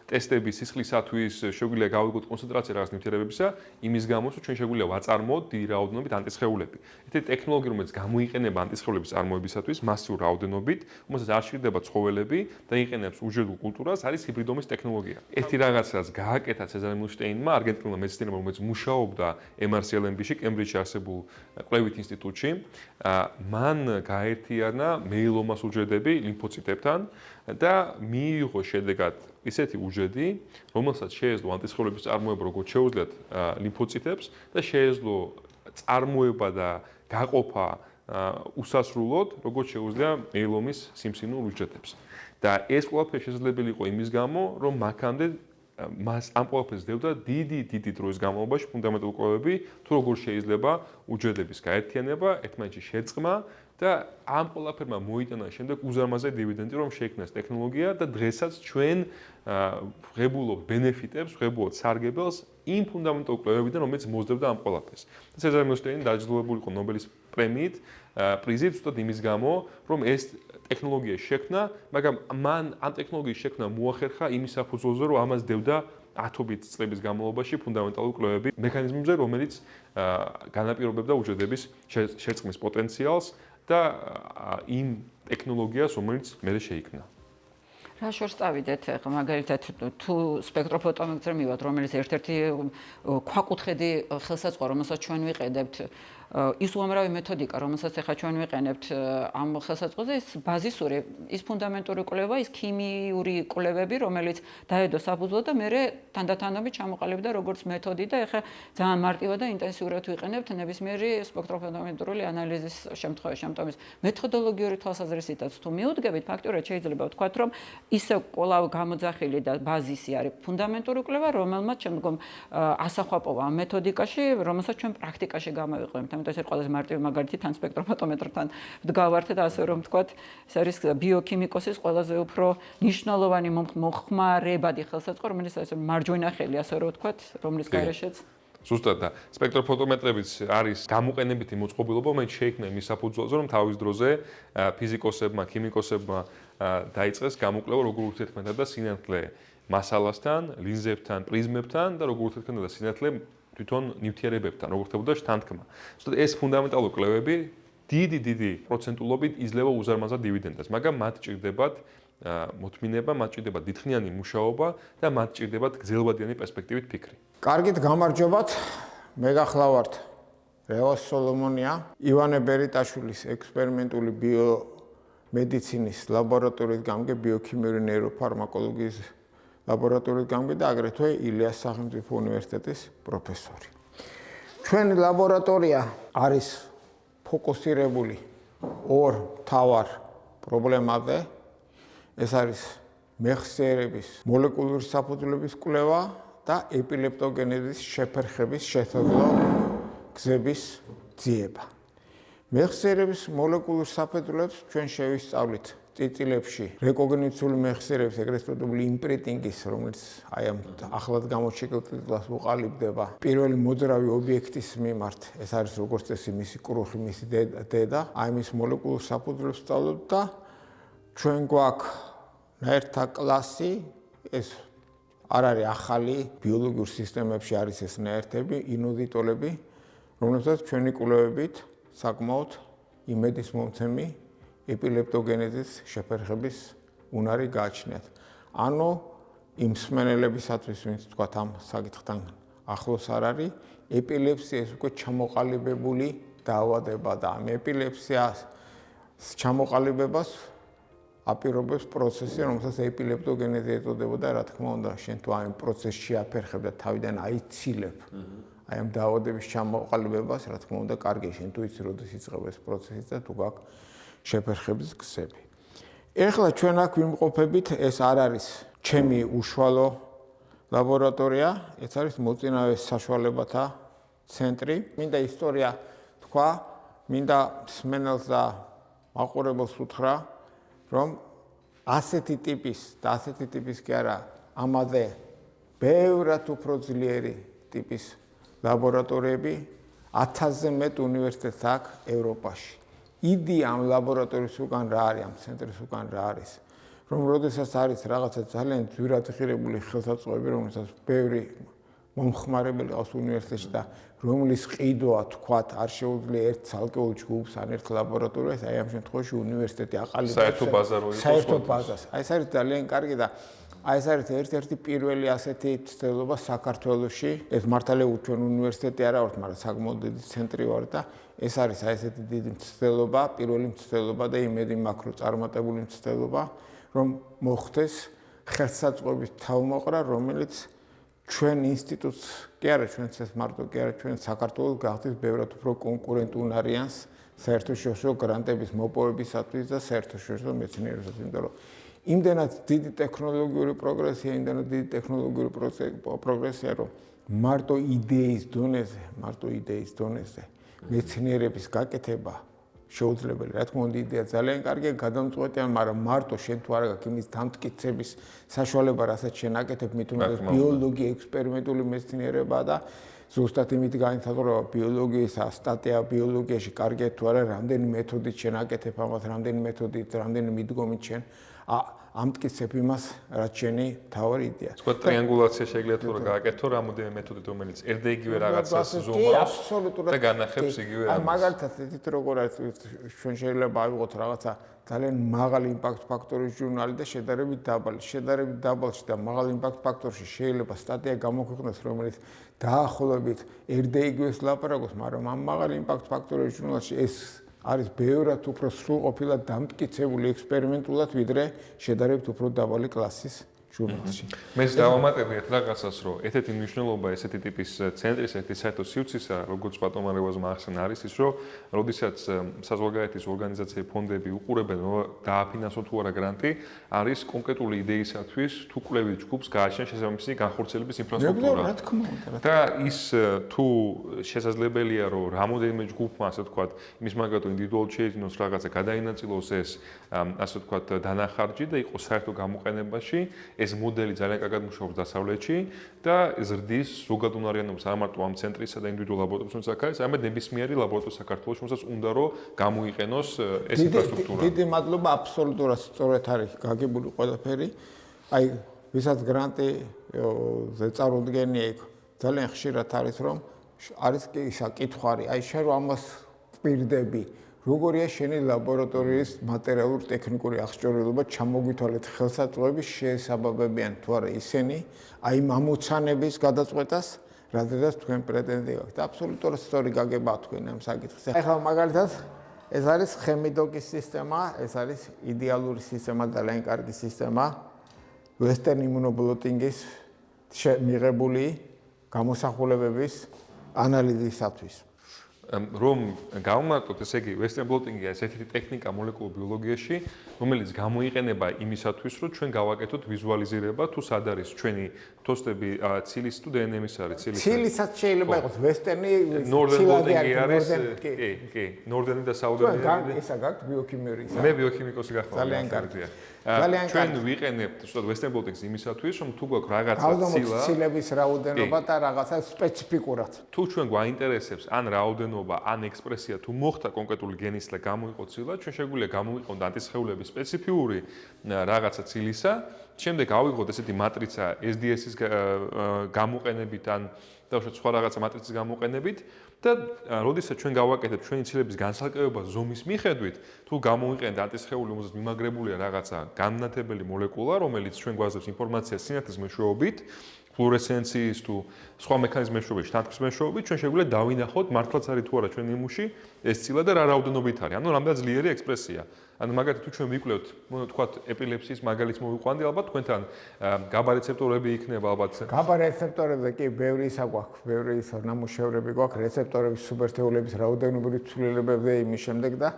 ტესტები სისხლისათვის, შეგვიძლია გავიგოთ კონცენტრაცია რაღაც ნივთიერებებისა, იმის გამო, რომ ჩვენ შეგვიძლია ვაწარმოოთ დიდი რაოდენობით ანტისხეულები. ეს ტექნოლოგია, რომელიც გამოიყენება ანტისხეულების წარმოებისათვის მასიურ რაოდენობით, რომელსაც არ შეგვიძლია ცხოველები და იყენებს უჯრედულ კულტურას, არის ჰიბრიდომის ტექნოლოგია. ერთი რაღაც, რაც გააკეთა სეზარ მილშტეინმა, არგენტინულმა მეცნიერმა, რომელიც მუშაობდა MRCLMB-ში, კემბრიჯში არსებულ კვლევით ინსტიტუტში, მან გაერთიანა მეილომას უჯრედები ლიმფოციტებთან და მიიღო შედეგად ისეთი უჯრედი, რომელსაც შეეძლო ანტისხეულების წარმოება, როგორც შეუძლიათ ლიმფოციტებს და შეეძლო წარმოება და გაყოფა უსასრულოდ, როგორც შეუძლია მეილომის სიმსივნურ უჯრედებს. და ეს ყველაფერი შესაძლებელი იყო იმის გამო, რომ მაქამდე მას ამ ყველაფერს დევდა დიდი დროის განმავლობაში ფუნდამენტალურ კვლევები, თუ როგორ შეიძლება უჯრედების გაერთიანება, ერთმანეთში შეწყმა და ამ ყველაფერმა მოიტანა შემდეგ უზარმაზარი დივიდენდი, რომ შეიქმნეს ტექნოლოგია და დღესაც ჩვენ ვღებულობთ ბენეფიტებს, ვღებულობთ სარგებელს იმ ფუნდამენტალურ კვლევებიდან, რომელიც მოძებდა ამ ყველაფერს. სეზარ მილშტეინი დაჯილდოვებული იყო ნობელის პრემიით, პრიზით ზუსტად იმის გამო, რომ ეს ტექნოლოგია შექმნა, მაგრამ მან ამ ტექნოლოგიის შექმნა მოახერხა იმის საფუძველზე, რომ ამას დევდა ათობით წლების განმავლობაში ფუნდამენტალურ კვლევები მექანიზმებზე, რომელიც განაპირობებდა უჯრედების შერწყმის პოტენციალს და იმ ტექნოლოგიას, რომელიც მერე შეიქმნა. რა შორს წავიდეთ ახლა მაგალითად თუ სპექტროფოტომეტრზე მივად რომელიც ერთ-ერთი ქვაკუთხედი ხელსაწყო რომელსაც ჩვენ ვიყენებთ ის უამრავი მეთოდიკა რომელსაც ახლა ჩვენ ვიყენებთ ამ ხელსაწყოზე ის ბაზისური ის ფუნდამენტური კვლევა ის ქიმიური კვლევები რომელიც დაედო საფუძვლად და მე თანდათანობით ჩამოყალიბდა როგორც მეთოდი და ახლა ძალიან მარტივად და ინტენსიურად ვიყენებთ ნებისმიერი სპექტროფოტომეტრული ანალიზის შემთხვევაში ამიტომ ის მეთოდოლოგიური თვალსაზრისითაც თუ მიუდგებით ფაქტურად შეიძლება ვთქვათ რომ ისე კვლავ გამოძახილი და ბაზისი არის ფუნდამენტური კვლევა რომელმაც შემდგომ ასახვა პოვა ამ მეთოდიკაში რომელსაც ჩვენ პრაქტიკაში გამოვიყენებთ ამიტომ ეს არის ყველაზე მარტივი მაგალითი თან სპექტროფოტომეტრთან ვდგავართ და ასე რომ ვთქვათ ეს არის ბიოქიმიკოსის ყველაზე უფრო მნიშვნელოვანი მოხმარებადი ხელსაწყო რომელიც ასე მარჯვენა ხელი ასე რომ ვთქვათ რომლის გარეშეც ზუსტად და სპექტროფოტომეტრებიც არის გამოყენებითი მოწყობილობა მე შეიქმნა იმის საფუძველზე რომ თავის დროზე ფიზიკოსებმა ქიმიკოსებმა დაიწყეს გამოკვლევა როგორ ურთიერთქმედება სინათლე მასალასთან ლინზებთან პრიზმებთან და როგორ ურთიერთქმედება სინათლე თვითონ ნივთიერებებთან როგორ ხდებოდა შთანთქმა ზუსტად ეს ფუნდამენტალური კვლევები დიდი პროცენტულობით იძლევა უზარმაზარ დივიდენდას მაგრამ მათ ჭირდებათ მოთმინება მათ ჭირდებათ დიდხნიანი მუშაობა და მათ ჭირდებათ გრძელვადიანი პერსპექტივით ფიქრი კარგით გამარჯობათ მე გახლავართ რევას სოლომონია ივანე ბერიტაშვილის ექსპერიმენტული ბიომედიცინის ლაბორატორიის გამგე ბიოქიმიური ნეიროფარმაკოლოგიის ლაბორატორიის გამგე და აგრეთვე ილიას სახელმწიფო უნივერსიტეტის პროფესორი ჩვენი ლაბორატორია არის ფოკუსირებული ორ მთავარ პრობლემაზე ეს არის მეხსიერების მოლეკულური საფუძვლების კვლევა და ეპილეპტოგენეზის შეფერხების შესაძლო გზების ძიება. მეხსიერების მოლეკულურ საფუძვლებს ჩვენ შევისწავლით წიწილებში რეკოგნიციული მეხსიერების ეგრეთ წოდებული იმპრინტინგის რომელიც აი ამ ახლად გამოჩეკილ წიწილას უყალიბდება პირველი მოძრავი ობიექტის მიმართ ეს არის როგორც წესი მისი კრუხი მისი დედა აი მის მოლეკულურ საფუძვლებს ვსწავლობთ და ჩვენ გვაქვს ნაერთთა კლასი ეს არ არის ახალი ბიოლოგიურ სისტემებში არის ეს ნაერთები ინუდიტოლები რომლებსაც ჩვენი კვლევებით საკმაოდ იმედის მომცემი ეპილეპტოგენეზის შეფერხების უნარი გააჩნიათ. ანუ იმ მსმენელებისათვის ვინც თქვათ ამ საკითხთან ახლოს არ არის ეპილეფსია ეს უკვე ჩამოყალიბებული დაავადება და ამ ეპილეფსიას ჩამოყალიბებას აპირობებს პროცესი, რომელსაც ეპილეპტოგენეზი ეწოდება, რა თქმა უნდა, შენ თუ ამ პროცესში შეაფერხებ და თავიდან აიცილებ აი ამ დაავადების ჩამოყალიბებას, რა თქმა უნდა, კარგი, შენ თუ იცი, როდის იწყება ეს პროცესი და თუ გაქვს შეფერხების გზები. ეხლა ჩვენ აქ ვიმყოფებით, ეს არ არის ჩემი უშუალო ლაბორატორია, ეს არის მოწინავე საშუალებათა ცენტრი. მინდა ისტორია თქვა, მინდა მსმენელს და მაყურებელს უთხრა რომ ასეთი ტიპის და ასეთი ტიპის კი არა ამაზე ბევრად უფრო ძლიერი ტიპის ლაბორატორიები 1000-ზე მეტ უნივერსიტეტს აქვს ევროპაში. იდეა ამ ლაბორატორიის უკან რა არის, ამ ცენტრის უკან რა არის, რომ როდესაც არის რაღაცა ძალიან ძვირად ღირებული ხელსაწყოები, რომელსაც ბევრი მომხმარებელი ყავს უნივერსიტეტში და რომლის ყიდვა თქვათ არ შეუძლია ერთ ცალკეულ ჯგუფს ან ერთ ლაბორატორიას, აი ამ შემთხვევაში უნივერსიტეტი აყალიბებს საერთო ბაზა რო იყოს საერთო ბაზას. აი ეს არის ძალიან კარგი და აი ეს არის ერთ-ერთი პირველი ასეთი ცდელობა საქართველოში. ეს მართალია ჩვენ უნივერსიტეტი არა ვართ, მაგრამ საკმაოდ დიდი ცენტრი ვარ და ეს არის აი ესეთი დიდი ცდელობა, პირველი ცდელობა და იმედი მაქვს რომ წარმატებული ცდელობა, რომ მოხდეს ხელსაწყოების თავმოყრა, რომელიც ჩვენ ინსტიტუტს კი არა ჩვენც ეს მარტო კი არა ჩვენ საქართველოს გახდეს ბევრად უფრო კონკურენტუნარიანს საერთაშორისო გრანტების მოპოვებისათვის და საერთაშორისო მეცნიერებისათვის, იმიტომ რომ იმდენად დიდი ტექნოლოგიური პროგრესია, იმდენად დიდი ტექნოლოგიური პროგრესია, რომ მარტო იდეის დონეზე მეცნიერების გაკეთება შეუძლებელი. რა თქმა უნდა, იდეა ძალიან კარგია, გადამწყვეტია, მაგრამ მარტო შენ თუ არ გაქვს იმის დამტკიცების საშუალება, რასაც შენ აკეთებ, მით უმეტეს ბიოლოგია ექსპერიმენტული მეცნიერებაა და ზუსტად იმით განსაზღვრება ბიოლოგიის სტატია ბიოლოგიაში კარგია თუ არა, რამდენი მეთოდით შენ აკეთებ ამას, რამდენი მეთოდით, რამდენი მიდგომით შენ ამტკიცებ იმას, რაც შენი თავი იდეა. სხვა ტრიანგულაცია შეიძლება თუ რა გააკეთო რამოდენიმე მეთოდით, რომელიც ერთ და იგივე რაღაცას ზომავს და განახებს იგივე ამას. მაგალითად, ეთით როგორ არის ჩვენ შეიძლება ავიღოთ რაღაცა ძალიან მაღალი იმპაქტ ფაქტორის ჟურნალი და შედარებით დაბალი. შედარებით დაბალში და მაღალ იმპაქტ ფაქტორში შეიძლება სტატია გამოქვეყნოს, რომელიც დაახლოებით ერთ და იგივეს ლაპარაკობს, მაგრამ ამ მაღალი იმპაქტ ფაქტორის ჟურნალში ეს არის ბევრად უფრო სრულყოფილად დამტკიცებული ექსპერიმენტულად, ვიდრე შედარებით უფრო დაბალი კლასის ჟურნალში. მე დავამატები ერთ რაღაცას, რომ ერთ-ერთი მნიშვნელობა ესეთი ტიპის ცენტრის ერთი საერთო სივრცისა, როგორც პატომარევაზმა ახსენა, არის ის, რომ როდესაც საზღვარგარეთის ორგანიზაციები, ფონდები უყურებენ, რომ დააფინანსონ თუ არა გრანტი, არის კონკრეტული იდეისათვის თუ კვლევით ჯგუფს გააჩნია შესაბამისი განხორციელების ინფრასტრუქტურა. რა თქმა უნდა. და ის თუ შესაძლებელია, რომ რამოდენიმე ჯგუფმა, ასე ვთქვათ, იმის მაგალითად ინდივიდუალურად შეიძინოს რაღაცა, გადაინაწილოს ეს, ასე ვთქვათ, დანახარჯი და იყოს საერთო გამოყენებაში, ეს მოდელი ძალიან კარგად მუშაობს დასავლეთში და ზრდის ზოგადუნარიანობას არა მარტო ამ ცენტრისა და ინდივიდუალურ ლაბორატორიებს, თუმცა არის ამეთ ნებისმიერი ლაბორატორია საქართველოს, რომელსაც უნდა რომ გამოიყენოს ეს ინფრასტრუქტურა. დიდი მადლობა, აბსოლუტურად სწორად არის გაგებული ყველაფერი. აი, ვისაც გრანტი წარუდგენია იქ, ძალიან ხშირად არის რომ არის ისა კითხვარი, აი შენ რომ ამას ვპირდები, როგორია შენი ლაბორატორიის მატერიალურ-ტექნიკური აღჭურვილობა, ჩამოგვითვალეთ ხელსაწყოები შეესაბამებიან თუ არა ისინი, აი ამოცანების გადაწყვეტას, რადგან თქვენ პრეტენზია გაქვთ. აბსოლუტურად სწორი გაგება თქვენ ამ საკითხზე. ახლა მაგალითად ეს არის ხემიდოკის სისტემა, ეს არის იდეალური სისტემა, ძალიან კარგი სისტემა. Western immunoblotting-ის მიღებული გამოსახულებების ანალიზისათვის. რომ გავმარტოთ, ესე იგი, Western blotting-ია ესეთი ტექნიკა მოლეკულურ ბიოლოგიაში, რომელიც გამოიყენება იმისათვის, რომ ჩვენ გავაკეთოთ ვიზუალიზირება, თუ სად არის ჩვენი თოსტები, ცილის თუ DNM-ის არის, ცილისაც შეიძლება იყოს Western-ი, Northern blotting-ი არის, კი, Northern და Southern-ი. ესა გაქვთ ბიოქიმიური ისა. მე ბიოქიმიკოსი გახვალ. ძალიან კარგია. ჩვენ ვიყენებთ ზუსტად Western blotting-ს იმისათვის, რომ თუ გვაქვს რაღაცა ცილა, ცილების რაოდენობა და რაღაცა სპეციფიკურად. თუ ჩვენ გვაინტერესებს ან რაოდენობა, ან ექსპრესია, თუ მოხდა კონკრეტული გენის და გამოიყო ცილა, ჩვენ შეგვიძლია გამოვიყოთ ანტისხეულების სპეციფიური რაღაცა ცილისა, შემდეგ ავიღოთ ესეთი მატრიცა SDS-ის გამოყენებით ან დავუშვათ სხვა რაღაცა მატრიცის გამოყენებით და როდესაც ჩვენ გავაკეთებთ ჩვენი ცილების განსაკუთრება ზომის მიხედვით, თუ გამოვიყენთ ანტისხეული, რომელზეც მიმაგრებულია რაღაცა განმანათებელი მოლეკულა, რომელიც ჩვენ გვაძლევს ინფორმაციას სინათლის მეშვეობით, ფლუორესცენციის თუ სხვა მექანიზმების მეშვეობით, შთანთქმის მეშვეობით, ჩვენ შეგვიძლია დავინახოთ მართლაც არის თუ არა ჩვენი იმუში ეს ცილა და რა რაოდენობით არის. ანუ რამდენად ძლიერი ექსპრესია. ანუ მაგალითად თუ ჩვენ ვიკვლევთ, თქვათ, ეპილეფსიის მაგალითს მოვიყვანდი, ალბათ თქვენთან GABA რეცეპტორები იქნება ალბათ. GABA რეცეპტორებზე კი ბევრი ისა გვაქვს, ბევრი ისა ნამუშევრები გვაქვს რეცეპტორების სუპერთეულების რაოდენობრივი ცვლილებებზე იმის შემდეგ და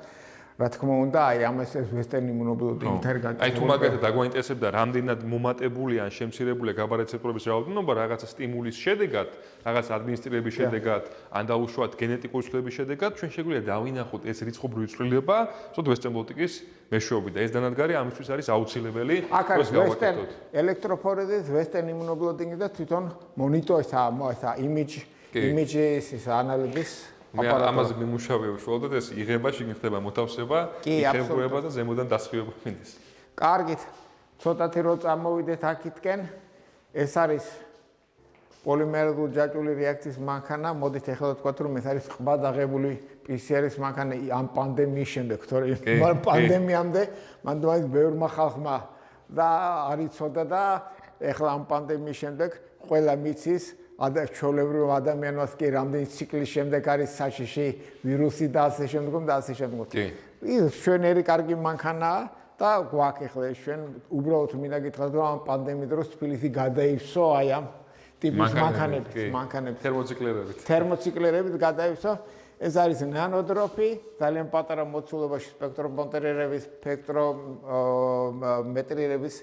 რა თქმა უნდა, აი ამას ეს Western immunoblotting-ით არის განსხვავებული. აი თუ მაგალითად დაგვაინტერესებდა, რამდენად მომატებულია ან შემცირებულია GABA რეცეპტორების რაოდენობა რაღაცა სტიმულის შედეგად, რაღაცა ადმინისტრირების შედეგად, ან დაუშვათ გენეტიკური ცვლილების შედეგად, ჩვენ შეგვიძლია დავინახოთ ეს რიცხობრივი ცვლილება, ზოგადად Western blotting-ის მეშვეობით და ეს დანადგარი ამისთვის არის აუცილებელი. აქ არის Western ელექტროფორეზის, Western immunoblotting-ი და თვითონ მონიტორისა, იმიჯის ანალიზის მე ამაზე მიმუშავე უშუალოდ ეს იღება, შიგნით ხდება მოთავსება, იღებუება და ზემოდან დასხივება მინდის. კარგით. ცოტათი რო წამოვიდეთ აქეთკენ, ეს არის პოლიმერული ჯაჭვური რეაქციის მანქანა. მოდით ახლა ვთქვათ, რომ ეს არის ყბა დაღებული PCR-ის მანქანა ამ პანდემიის შემდეგ, თორემ პანდემიამდე მან დაიწყო ბევრმა ხალხმა და არის ცოდა და ახლა ამ პანდემიის შემდეგ ყველა მიცის ჩვეულებრივ ადამიანს კი რამდენი ციკლის შემდეგ არის საშიში ვირუსი და ასე შემდგომ და ასე შემდგომ. ის ჩვენერი კარგი მანქანაა და გვაქვს ახლა ჩვენ უბრალოდ მინდა გითხრათ რომ ამ პანდემიის დროს თბილისი გადაივსო აი ამ ტიპის მანქანებით თერმოციკლერებით გადაივსო. ეს არის ნანოდროპი, ძალიან პატარა მოცულობაში სპექტრომეტრირების სპექტრომეტრირების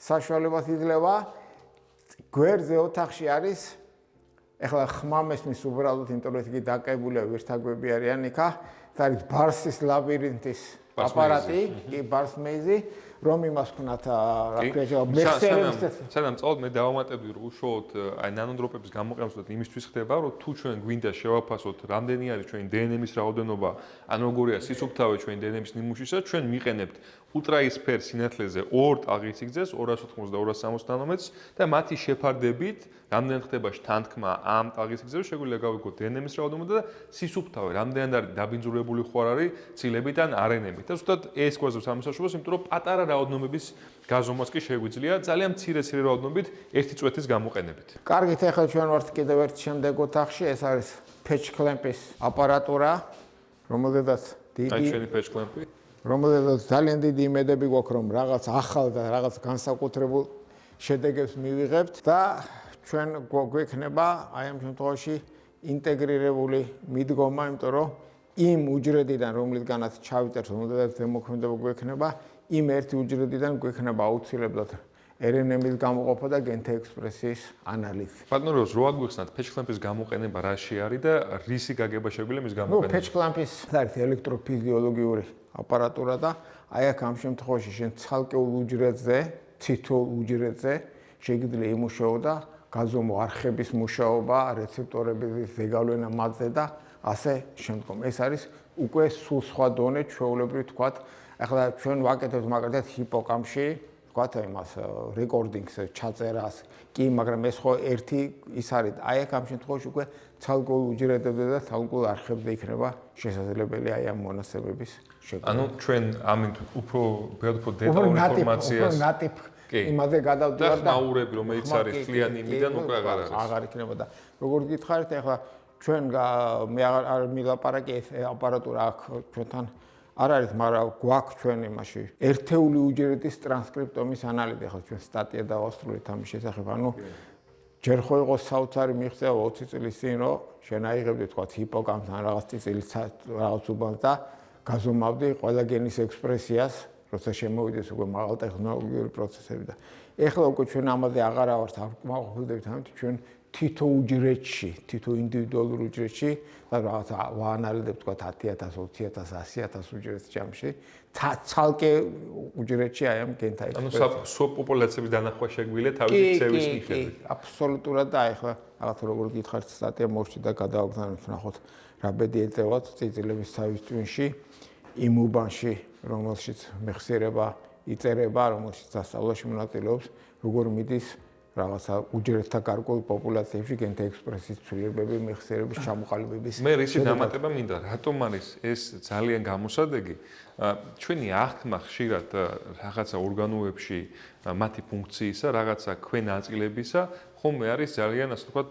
საშუალებას იძლევა. გვერდზე ოთახში არის ახლა ხმამესმის უბრალოდ ინტერნეტში დაკავებულია ვირთაგვები არიან იქა. ეს არის ბარსის ლაბირინთის აპარატი, კი ბარს მეიზი, რომ იმას ვქნათ, რა ქვია, მეხსიერების სანამ წავედ მე დავამატებდი რომ უშუალოდ აი ნანოდროპების გამოყენებაც იმისთვის ხდება რომ თუ ჩვენ გვინდა შევაფასოთ რამდენი არის ჩვენი დნმ-ის რაოდენობა ან როგორია სისუფთავე ჩვენი დნმ-ის ნიმუშისა ჩვენ მიყენებთ ულტრაისფერ სინათლეზე ორ ტალღის სიგრძეს 280 და 260 ნანომეტრს და მათი შეფარდებით რამდენი ხდება შთანთქმა ამ ტალღის სიგრძეზე შეგვიძლია გავიგოთ დნმ-ის რაოდენობა და სისუფთავე რამდენად არის დაბინძურებული ხო არ არის ცილებით ან RNA-ით და ზუსტად ეს გვაძლევს ამ საშუალებას იმიტომ რომ პატარა რაოდენობების გაზომვაც კი შეგვიძლია ძალიან მცირე რაოდენობით ერთი წვეთის გამოყენებით. კარგით, ახლა ჩვენ ვართ კიდევ ერთ შემდეგ ოთახში, ეს არის patch clamp-ის აპარატურა, რომელზედაც ძალიან დიდი იმედები გვაქვს, რომ რაღაც ახალ და რაღაც განსაკუთრებულ შედეგებს მივიღებთ და ჩვენ გვექნება აი ამ შემთხვევაში ინტეგრირებული მიდგომა, იმიტომ რომ იმ უჯრედიდან, რომლისგანაც ჩავიწერთ, რომელზედაც ზემოქმედება გვექნება, იმ ერთი უჯრედიდან გვექნება აუცილებლად RNA-ის გამოყოფა და გენთა ექსპრესიის ანალიზი. ბატონო როს რო აგვიხსნათ patch clamp-ის გამოყენება რაში არის და რისი გაგება შეგვიძლია მის გამოყენება? patch clamp-ის არის ელექტროფიზიოლოგიური აპარატურა და აი აქ ამ შემთხვევაში შენ ცალკეულ უჯრედზე, თითოეულ უჯრედზე შეიძლება იმუშაო და გაზომო არხების მუშაობა, რეცეპტორების ზეგავლენა მათზე და ასე შემდგომ. ეს არის უკვე სულ სხვა დონე, ჩვეულებრივ ვთქვათ, ახლა ჩვენ ვაკეთებთ მაგალითად ჰიპოკამპში, ვთქვათ იმას რეკორდინგს, ჩაწერას, კი, მაგრამ ეს ხო ერთი ის არის, აი აქ ამ შემთხვევაში უკვე ცალკეულ უჯრედებზე და ცალკეულ არხებზე იქნება შესაძლებელი აი ამ მონაცემების შექმნა. ანუ ჩვენ ამით უფრო დეტალურ ინფორმაციას იმაზე გადავდივარ და ხმაურები რომელიც არის თლიანი იმიდან უკვე აღარ იქნება და როგორც გითხარით, ახლა ჩვენ მე არ მილაპარაკე ეს აპარატურა აქ ჩვენთან არ არის, მაგრამ გვაქვს ჩვენ იმაში ერთეული უჯრედის ტრანსკრიპტომის ანალიზი, ახლა ჩვენ სტატია დავასრულეთ ამის შესახებ, ანუ ჯერ ხო იყოს საოცარი მიღწევა 20 წლის წინ, რომ შენ აიღებდი თქვა ჰიპოკამპთან რაღაც წილი რაღაც უბანს და გაზომავდი ყველა გენის ექსპრესიას, როცა შემოვიდეს უკვე მაღალ ტექნოლოგიური პროცესები და ეხლა უკვე ჩვენ ამაზე აღარ ვართ ავკმაყოფილდებით ამით, ჩვენ თითო უჯრედში, თითო ინდივიდუალურ უჯრედში და რაღაც ვაანალიზებთ თქვა 10,000, 20,000, 100,000 უჯრედს ჯამში, ცალკე უჯრედში აი ამ გენთა ექსპრესია. ანუ სუბპოპულაციების დანახვა შეგვიძლია თავისი ქცევის მიხედვით. აბსოლუტურად და ეხლა რაღაც როგორც გითხარით სტატია მოვრჩი და გადავაგზავნოთ, ნახოთ რა ბედი ეწევათ წიწილების თავის ტვინში, იმ უბანში, რომელშიც მეხსიერება იწერება, რომელშიც სასწავლოში მონაწილეობს, როგორ მიდის რაღაცა უჯრედთა გარკვეულ პოპულაციებში გენთა ექსპრესიის ცვლილებები, მეხსიერების ჩამოყალიბების. მე რისი დამატება მინდა, რატომ არის ეს ძალიან გამოსადეგი? ჩვენი აღქმა ხშირად რაღაცა ორგანოებში მათი ფუნქციისა, რაღაცა ქვენ ნაწილებისა ხომ არის ძალიან ასე ვთქვათ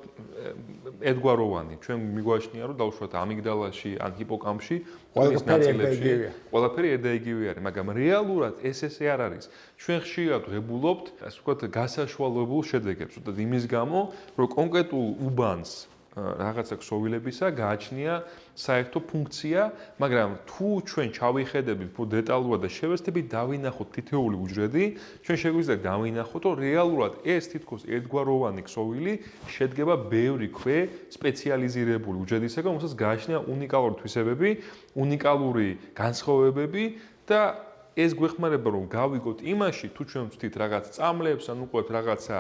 ერთგვაროვანი. ჩვენ მიგვაჩნია რომ დაუშვათ ამიგდალაში ან ჰიპოკამპში ყველა ნაწილებში ყველაფერი ერთდაიგივე არის, მაგრამ რეალურად ესე არ არის. ჩვენ ხშირად ვღებულობთ ასე ვთქვათ გასაშვალებულ შედეგებს, უბრალოდ იმის გამო, რომ კონკრეტულ უბანს რაღაცა ქსოვილებისა გააჩნია საერთო ფუნქცია, მაგრამ თუ ჩვენ ჩავიხედებით უფრო დეტალურად და შევეცდებით დავინახოთ თითოეული უჯრედი, ჩვენ შეგვიძლია დავინახოთ, რომ რეალურად ეს თითქოს ერთგვაროვანი ქსოვილი შედგება ბევრი ქვე სპეციალიზირებული უჯრედისაგან, რომელსაც გააჩნია უნიკალური თვისებები, უნიკალური განსხვავებები და ეს გვეხმარება რომ გავიგოთ იმაში, თუ ჩვენ ვწვდით რაღაც წამლებს, ან უყურებთ რაღაცა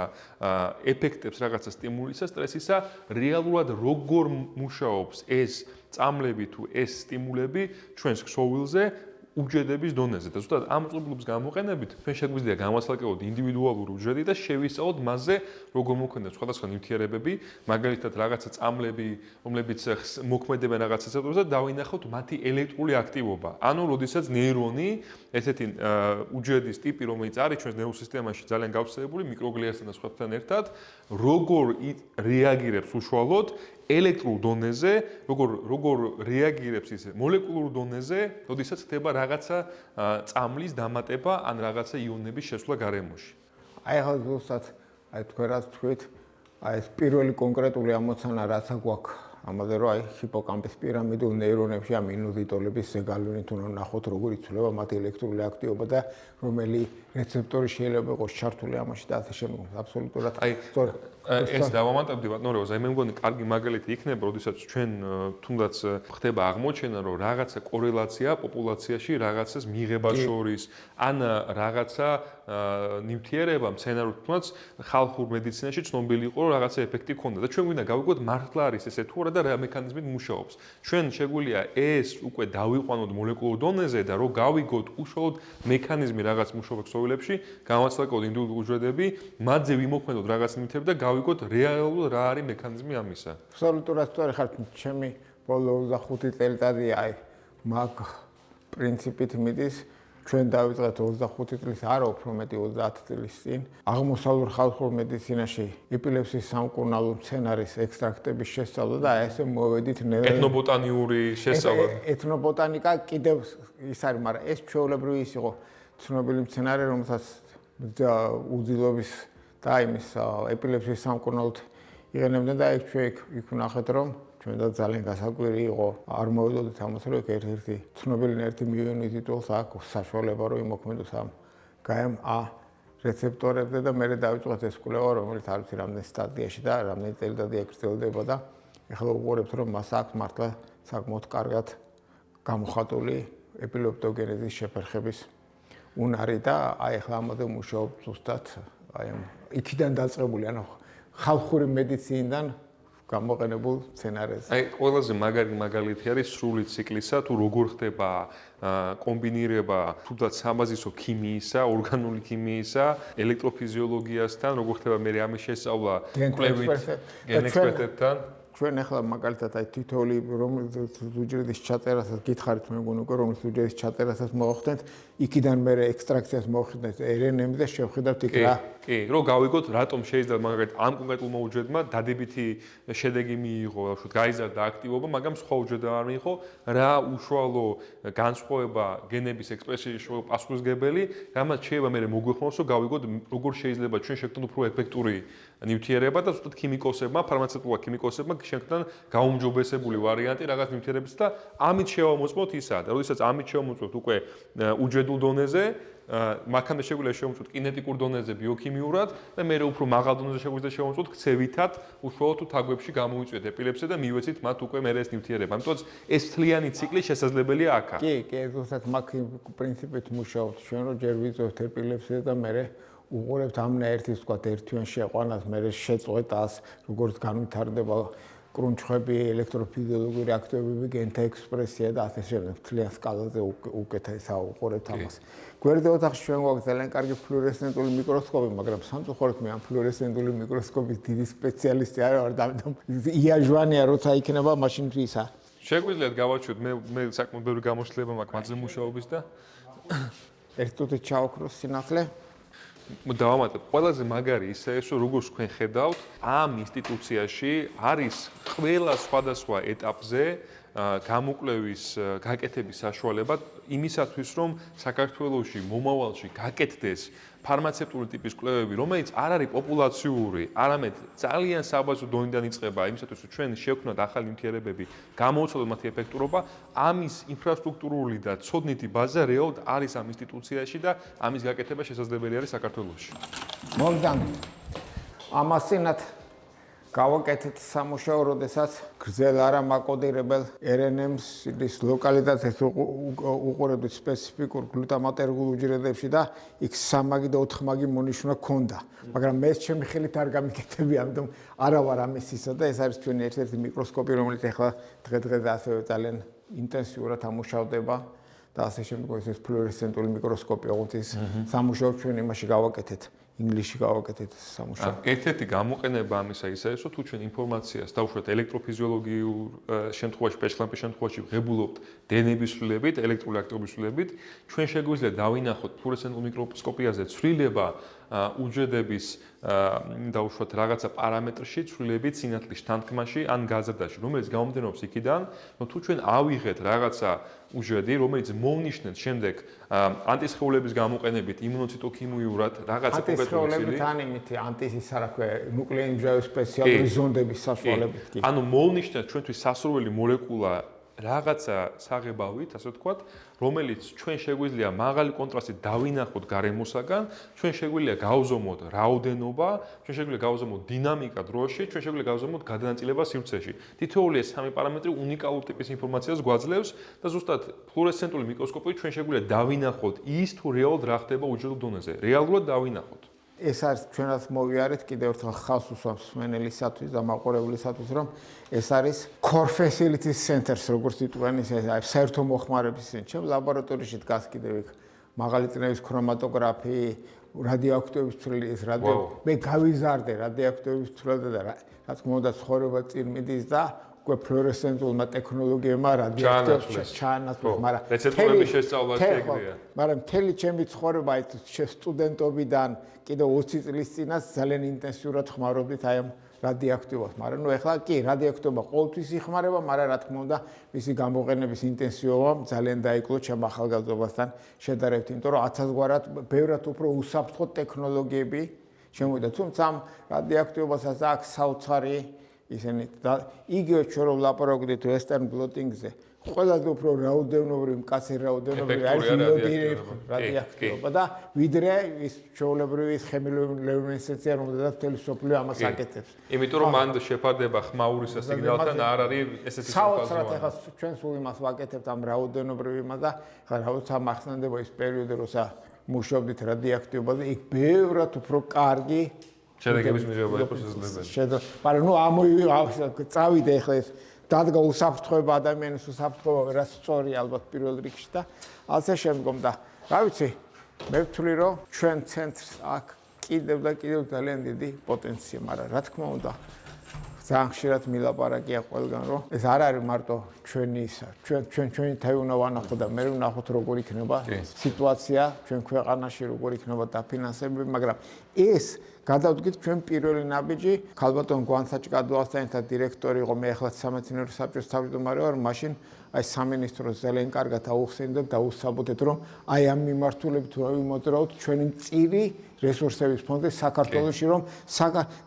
ეფექტებს, რაღაცა სტიმულისა, სტრესისა, რეალურად როგორ მუშაობს ეს წამლები თუ ეს სტიმულები ჩვენს ქსოვილზე უჯრედების დონეზე და ზუსტად ამ წყობილების გამოყენებით ჩვენ შეგვიძლია გამოსალკევოთ ინდივიდუალური უჯრედი და შევისწავლოთ მასზე როგორ მოქმედებს სხვადასხვა ნივთიერებები, მაგალითად რაღაცა წამლები, რომლებიც მოქმედებენ რაღაცა სისტემებზე და დავინახოთ მათი ელექტრული აქტივობა. ანუ, როდესაც ნეირონი, ესეთი უჯრედის ტიპი, რომელიც არის ჩვენს ნერვულ სისტემაში ძალიან გავრცელებული მიკროგლიასთან და სხვათან ერთად, როგორ რეაგირებს უშუალოდ ელექტრულ დონეზე, როგორ რეაგირებს ის მოლეკულურ დონეზე, როდესაც ხდება რაღაცა წამლის დამატება ან რაღაცა იონების შესვლა გარემოში. აი ახლა ზუსტად აი თქვენ რაც თქვით, აი ეს პირველი კონკრეტული ამოცანა რაც გვაქვს ამაზე რომ აი ჰიპოკამპის პირამიდულ ნეირონებში ამ ინუდიტოლების ზეგალვინით უნდა ნახოთ როგორ იცვლება მათი ელექტრული აქტივობა და რომელი რეცეპტორი შეიძლება იყოს ჩართული ამაში და ასე შემდგომ. აბსოლუტურად ეს დავამატებდი ბატონო რევაზ, მე მგონი კარგი მაგალითი იქნება, როდესაც ჩვენ თუნდაც ხდება აღმოჩენა, რომ რაღაცა კორელაცია პოპულაციაში რაღაცას მიღებას შორის, ან რაღაცა ნივთიერება მცენარულ თქმაც ხალხურ მედიცინაში ცნობილი იყო, რომ რაღაცა ეფექტი ქონდა და ჩვენ გვინდა გავიგოთ მართლა არის ესე თუ არა და რა მექანიზმით მუშაობს. ჩვენ შეგვიძლია ეს უკვე დავიყვანოთ მოლეკულურ დონეზე და რომ გავიგოთ უშუალოდ მექანიზმი რაღაც მუშაობს ქსოვილებში, გამოვაცილოთ ინდივიდუალური უჯრედები, მათზე ვიმოქმედოთ რაღაც ნივთები და გავიგოთ რეალურად რა არის მექანიზმი ამისა. აბსოლუტურად სწორი ხართ, ჩემი ბოლო 25 წელიწადი აი მაგ პრინციპით მიდის. ჩვენ დავიწყეთ 25 წლის, არა უფრო მეტი 30 წლის წინ. აღმოსავლურ ხალხურ მედიცინაში ეპილეფსიის სამკურნალო მცენარის ექსტრაქტების შესწავლა და ესე მოვედით ეთნობოტანიური შესწავლა. ეთნობოტანიკა კიდევ ის არის, მაგრამ ეს ჩვეულებრივი ის იყო ცნობილი მცენარე, რომელსაც უძილობის და იმის ეპილეფსიის სამკურნალოდ იყენებდნენ და იქ ვნახეთ რომ ჩვენ და ძალიან გასაკვირი იყო არ მოვედოდით ამას რომ ერთ-ერთი ცნობილი ერთი მიონიტიტულს აქვს საშუალება რომ იმოქმედოს ამ GAM-A რეცეპტორებზე და მე დავიწყოთ ეს კვლევა რომელიც არ ვიცი რამდენ სტადიაში და რამდენი წელიწადი ეგრძელდება და ეხლა უყურებთ რომ მას აქვს მართლა საკმაოდ კარგად გამოხატული ეპილეპტოგენეზის შეფერხების უნარი და აი ეხლა ამაზე მუშაობ ზუსტად აი იქიდან დაწყებული ანუ ხალხური მედიცინიდან გამოყენებულ სცენარებზე. აი ყველაზე მაგარი მაგალითი არის სრული ციკლისა თუ როგორ ხდება კომბინირება თუნდაც სამაზისო ქიმიისა, ორგანული ქიმიისა, ელექტროფიზიოლოგიასთან, როგორ ხდება მე ამის შესწავლა კვლევით გენექსპერტებთან. ჩვენ ახლა მაგალითად აი თითოეული რომელიც უჯრედის ჩაწერასაც გითხარით მე მგონი უკვე რომელიც უჯრედის ჩაწერასაც მოახდენთ იქიდან მე ექსტრაქციას მოახდენთ RNA-ზე შევხედავთ იქ რა კი რომ გავიგოთ რატომ შეიძლება მაგალითად ამ კონკრეტულ უჯრედმა დადებითი შედეგი მიიღო ბავშვად გაიზარდა აქტივობა მაგრამ სხვა უჯრედმა არ მიიღო რა უშუალო განსხვავება გენების ექსპრესიის პასუხისგებელი რამაც შეიძლება მე მოგვიხმოს რომ გავიგოთ როგორ შეიძლება ჩვენ შევქმნათ უფრო ეფექტური ნივთიერება და ზუსტად ქიმიკოსებმა ფარმაცევტულმა ქიმიკოსებმა შექმნან გაუმჯობესებული ვარიანტი რაღაც ნივთიერებისა და ამით შევამოწმოთ ისაა და როდესაც ამით შევამოწმოთ უკვე უჯრედულ დონეზე მანქანა შეგვიძლია შევამოწმოთ კინეტიკურ დონეზე ბიოქიმიურად და მე უფრო მაღალ დონეზე შეგვიძლია შევამოწმოთ ქცევითად უშუალოდ თუ თაგვებში გამოვიწვიეთ ეპილეფსია და მივეცით მათ უკვე მე ეს ნივთიერება. ამიტომ ეს თლიანი ციკლი შესაძლებელია აქა. კი, ზუსტად მაგ პრინციპით მუშაობთ ჩვენ რომ ჯერ ვიწვევთ ეპილეფსიას და მე უყურებთ ამნაერთის ვთქვათ ერთიან შეყვანას მე შეწყვეტას როგორც განვითარდება კრუნჩხები ელექტროფიზიოლოგიური აქტივობები გენთა ექსპრესია და ასე შემდეგ თლიან სკალაზე უკეთესა უყურებთ ამას გვერდზე ოთახში ჩვენ გვაქვს ძალიან კარგი ფლუორესცენტული მიკროსკოპი მაგრამ სამწუხაროდ მე ამ ფლუორესცენტული მიკროსკოპის დიდი სპეციალისტი არ ვარ და ამიტომ იაჟვანია როცა იქნება მაშინ ვისა შეგვიძლიათ გავაჩვით მე საკმაოდ ბევრი გამოშლება მაქვს მათზე მუშაობის და ერთ წუთით ჩავოქროს სინათლე დავამატებ ყველაზე მაგარი ისე რომ როგორც თქვენ ხედავთ ამ ინსტიტუციაში არის ყველა სხვადასხვა ეტაპზე გამოკვლევის გაკეთების საშუალება იმისათვის რომ საქართველოში მომავალში გაკეთდეს ფარმაცევტული ტიპის კვლევები რომელიც არ არის პოპულაციური არამედ ძალიან საბაზრო დონიდან იწყება იმისათვის რომ ჩვენ შევქმნათ ახალი ნივთიერებები გამოვცადოთ მათი ეფექტურობა ამის ინფრასტრუქტურული და ცოდნითი ბაზა რეალურად არის ამ ინსტიტუციაში და ამის გაკეთება შესაძლებელი არის საქართველოში მომდამით ამასინათ გავაკეთეთ სამუშაო, როდესაც გრძელ არამაკოდირებელ RNA-ის ლოკალიზაციას უყურებთ სპეციფიკურ გლუტამატერგულ უჯრედებში და იქ 3 მაგი და 4 მაგი მონიშნა ქონდა. მაგრამ მე ჩემი ხელით არ გამიკეთები, ამიტომ არა ვარ ამის ისა და ეს არის ჩვენი ერთ-ერთი მიკროსკოპი, რომელიც ახლა დღე-დღე ასევე ძალიან ინტენსიურად ამუშავდება და ასე შემდგომ ეს ფლუორესცენტული მიკროსკოპი, როგორც ის სამუშაო ჩვენ იმაში გავაკეთეთ. ინგლისში გავაკეთეთ სამუშაო. ერთ-ერთი გამოყენება ამისა ისაა, რომ თუ ჩვენ ინფორმაციას დავუშვათ ელექტროფიზიოლოგიურ შემთხვევაში, პეშლამპის შემთხვევაში ვღებულობთ დნმ-ის ცვლილებით, ელექტრული აქტივობის ცვლილებით, ჩვენ შეგვიძლია დავინახოთ ფლუორესცენტულ მიკროსკოპიაზე ცვლილება უჯრედების დავუშვათ რაღაცა პარამეტრში, ცვლილებით სინათლის თანთქმაში ან გაზრდაში, რომელიც გამომდინარეობს იქიდან, რომ თუ ჩვენ ავიღეთ რაღაცა უჯრედი, რომელიც მოვნიშნეთ შემდეგ ანტისხეულების გამოყენებით იმუნოციტოქიმიურად რაღაცა კონკრეტულ საშუალებით ან იმითი ანტიზის რა ქვია ნუკლეინის მჟავის სპეციალური ზონდების საშუალებით კი. ანუ მოვნიშნეთ ჩვენთვის სასურველი მოლეკულა რაღაცა საღებავით, ასე ვთქვათ, რომელიც ჩვენ შეგვიძლია მაღალი კონტრასტით დავინახოთ გარემოსაგან, ჩვენ შეგვიძლია გავზომოთ რაოდენობა, ჩვენ შეგვიძლია გავზომოთ დინამიკა დროში, ჩვენ შეგვიძლია გავზომოთ გადანაწილება სივრცეში. თითოეული ეს სამი პარამეტრი უნიკალურ ტიპის ინფორმაციას გვაძლევს და ზუსტად ფლუორესცენტული მიკროსკოპით ჩვენ შეგვიძლია დავინახოთ ის თუ რეალურად რა ხდება უჯრედულ დონეზე. რეალურად დავინახოთ. ეს არის ჩვენაც მოვიარეთ კიდევ ერთხელ ხალხს უსვამს სმენელისათვის და მაყურებლისათვის რომ ეს არის core facilities centers როგორც იტყვიან ის არის საერთო მოხმარების ცენტრი. ჩემ ლაბორატორიაში დგას კიდევ იქ მაღალი წნევის ქრომატოგრაფი, რადიოაქტივობის ცვლილი ეს მე გავიზარდე რადიოაქტივობის ცვლილება და რა თქმა უნდა ცხოვრება წინ მიდის და უკვე ფლუორესცენტულმა ტექნოლოგიებმა რადიოაქტივობას ჩაანაცვლეს, მაგრამ რეცეპტორების შესწავლა შეგვიძლია. მაგრამ მთელი ჩემი ცხოვრება აი სტუდენტობიდან კიდევ 20 წლის წინაც ძალიან ინტენსიურად ხმარობდით აი ამ რადიოაქტივობას. მაგრამ ნუ ეხლა კი რადიოაქტივობა ყოველთვის იხმარება, მაგრამ რა თქმა უნდა მისი გამოყენების ინტენსივობა ძალიან დაიკლო ჩემ ახალგაზრდობასთან შედარებით, იმიტომ რომ 1000-გვარად ბევრად უფრო უსაფრთხო ტექნოლოგიები შემოვიდა. თუმცა ამ რადიოაქტივობასაც აქვს საოცარი ისინი და იგივე ჩვენ რომ ლაპარაკობდით western blotting-ზე ყველაზე უფრო რაოდენობრივი მკაცრი რაოდენობრივი არის რადიოაქტივობა და ვიდრე ის ჩვეულებრივი ხემილუმინესცენცია რომელზეც მთელი სოფლიო ამას აკეთებს. იმიტომ რომ მან შეფარდება ხმაურის სიგნალთან არ არის ესეთი საოცრად ეხლა ჩვენ სულ იმას ვაკეთებთ ამ რაოდენობრივ იმას და ხა როცა მახსენდება ის პერიოდი როცა მუშაობდით რადიოაქტივობაზე იქ ბევრად უფრო კარგი შედეგების მიღება იყო შესაძლებელი. მაგრამ ნუ წავიდე ეხლა ეს დადგა უსაფრთხოება ადამიანის უსაფრთხოება რაც სწორი ალბათ პირველ რიგში და ასე შემდგომ და რა ვიცი მე ვთვლი რომ ჩვენ ცენტრს აქ კიდევ და კიდევ ძალიან დიდი პოტენცია, მაგრამ რა თქმა უნდა ძალიან ხშირად მილაპარაკია ყველგან რომ ეს არ არის მარტო ჩვენი ისა ჩვენი თავი უნდა ვანახოთ და მე ვნახოთ როგორ იქნება სიტუაცია ჩვენ ქვეყანაში როგორ იქნება დაფინანსებული, მაგრამ ეს გადავდგით ჩვენ პირველი ნაბიჯი ქალბატონ გვანსაჭკადოასთან ერთად დირექტორი იყო მე ახლა სამეცნიერო საბჭოს თავმჯდომარე ვარ მაშინ აი სამინისტროს ძალიან კარგად აუხსენდეთ და უსაბუთეთ რომ აი ამ მიმართულებით ვიმოძრაოთ ჩვენი მწირი რესურსების ფონდი საქართველოში რომ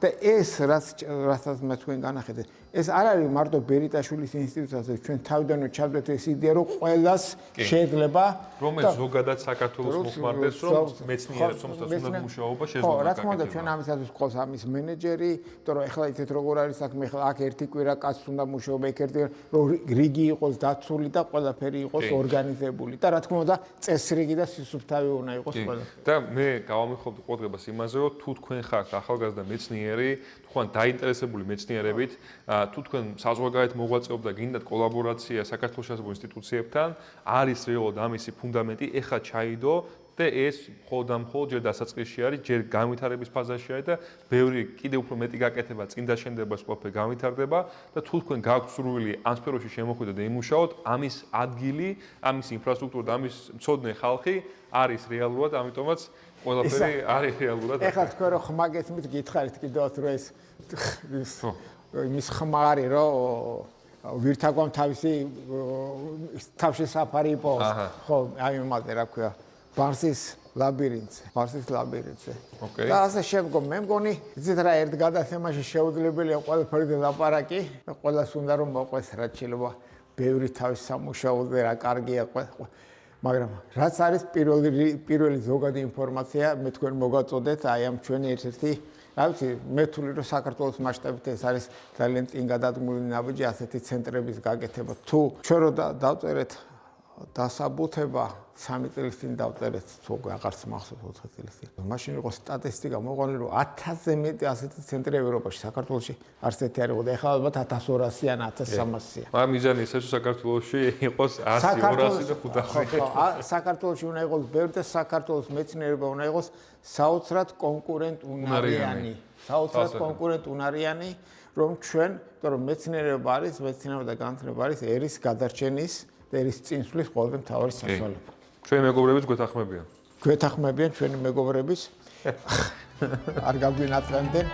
და ეს რასაც მე თქვენ განახედეთ ეს არ არის მარტო ბერიტაშვილის ინსტიტუციაზე ჩვენ თავიდანვე ჩავდეთ ეს იდეა რომ ყველას შეიძლება რომ ეს ზოგადად საქართველოს მოხმარდეს რომ მეცნიერებს რომელსაც უნდა მუშაობა შეძლო რა თქმა უნდა ჩვენ ამისათვის ყავს ამის მენეჯერი, იმიტომ რომ ეხლა იცით როგორ არის საქმე, ეხლა აქ ერთი კვირა კაცს უნდა მუშაობა, იქ ერთი რომ რიგი იყოს დაცული და ყველაფერი იყოს ორგანიზებული და რა თქმა უნდა წესრიგი და სისუფთავე უნდა იყოს ყველაფერი. და მე გავამიხობდი ყურადღებას იმაზე, რომ თუ თქვენ ხართ ახალგაზრდა მეცნიერი, თქვენ დაინტერესებული მეცნიერებით, თუ თქვენ საზღვარგარეთ მოღვაწეობთ და გინდათ კოლაბორაცია საქართველოს შესაძლო ინსტიტუციებთან, არის რეალურად ამისი ფუნდამენტი, ეხლა ჩაიდო და ეს მხოლოდ ჯერ დასაწყისში არის, ჯერ განვითარების ფაზაში არის და ბევრი კიდევ უფრო მეტი გაკეთება, წინ დაშენდება ყველაფერი განვითარდება და თუ თქვენ გაქვთ სურვილი ამ სფეროში შემოხვიდეთ და იმუშაოთ, ამის ადგილი, ამის ინფრასტრუქტურა და ამის მცოდნე ხალხი არის რეალურად, ამიტომაც ყველაფერი არის რეალურად. ეხლა თქვენ რომ ხმაგეთმით გითხარით კიდევაც რომ ეს იმის ხმარი რომ ვირთაგვამ თავში საფარი იპოვოს. ხო, აი მაგე რა ქვია ბარსის ლაბირინთზე. და ასე შემდგომ მე მგონი, იცით რა ერთ გადაცემაში შეუძლებელია ყველაფერი ლაპარაკი და ყველას უნდა რომ მოყვეს რაც შეიძლება ბევრი თავის სამუშაოზე რა კარგია მაგრამ რაც არის პირველი ზოგადი ინფორმაცია მე თქვენ მოგაწოდეთ აი ამ ჩვენი ერთ-ერთი რა ვიცი მე თვლი რომ საქართველოს მასშტაბით ეს არის ძალიან წინ გადადგმული ნაბიჯი ასეთი ცენტრების გაკეთება თუ ჩვენ რო დავწერეთ დასაბუთება 3 წლის წინ დავწერეთ თუ აღარც მახსოვს 4 წლის წინ. მაშინ იყო სტატისტიკა მოყოლი რომ 1000-ზე მეტი ასეთი ცენტრი ევროპაში საქართველოში არსეთი არ იყო და ეხლა ალბათ 1200-იან 1300-იან. მაგრამ მიზანი ის რომ საქართველოში იყოს 100, 200 და 500. საქართველოში უნდა იყოს ბევრი და საქართველოს მეცნიერება უნდა იყოს საოცრად კონკურენტუნარიანი. საოცრად კონკურენტუნარიანი რომ ჩვენ, იმიტომ რომ მეცნიერება არის, მეცნიერება და განათლება არის ერის გადარჩენის და ერის წინსვლის ყველაზე მთავარი საშუალება. ჩვენი მეგობრებიც გვეთანხმებიან. ჩვენი მეგობრებიც არ გაგვინაწილდნენ.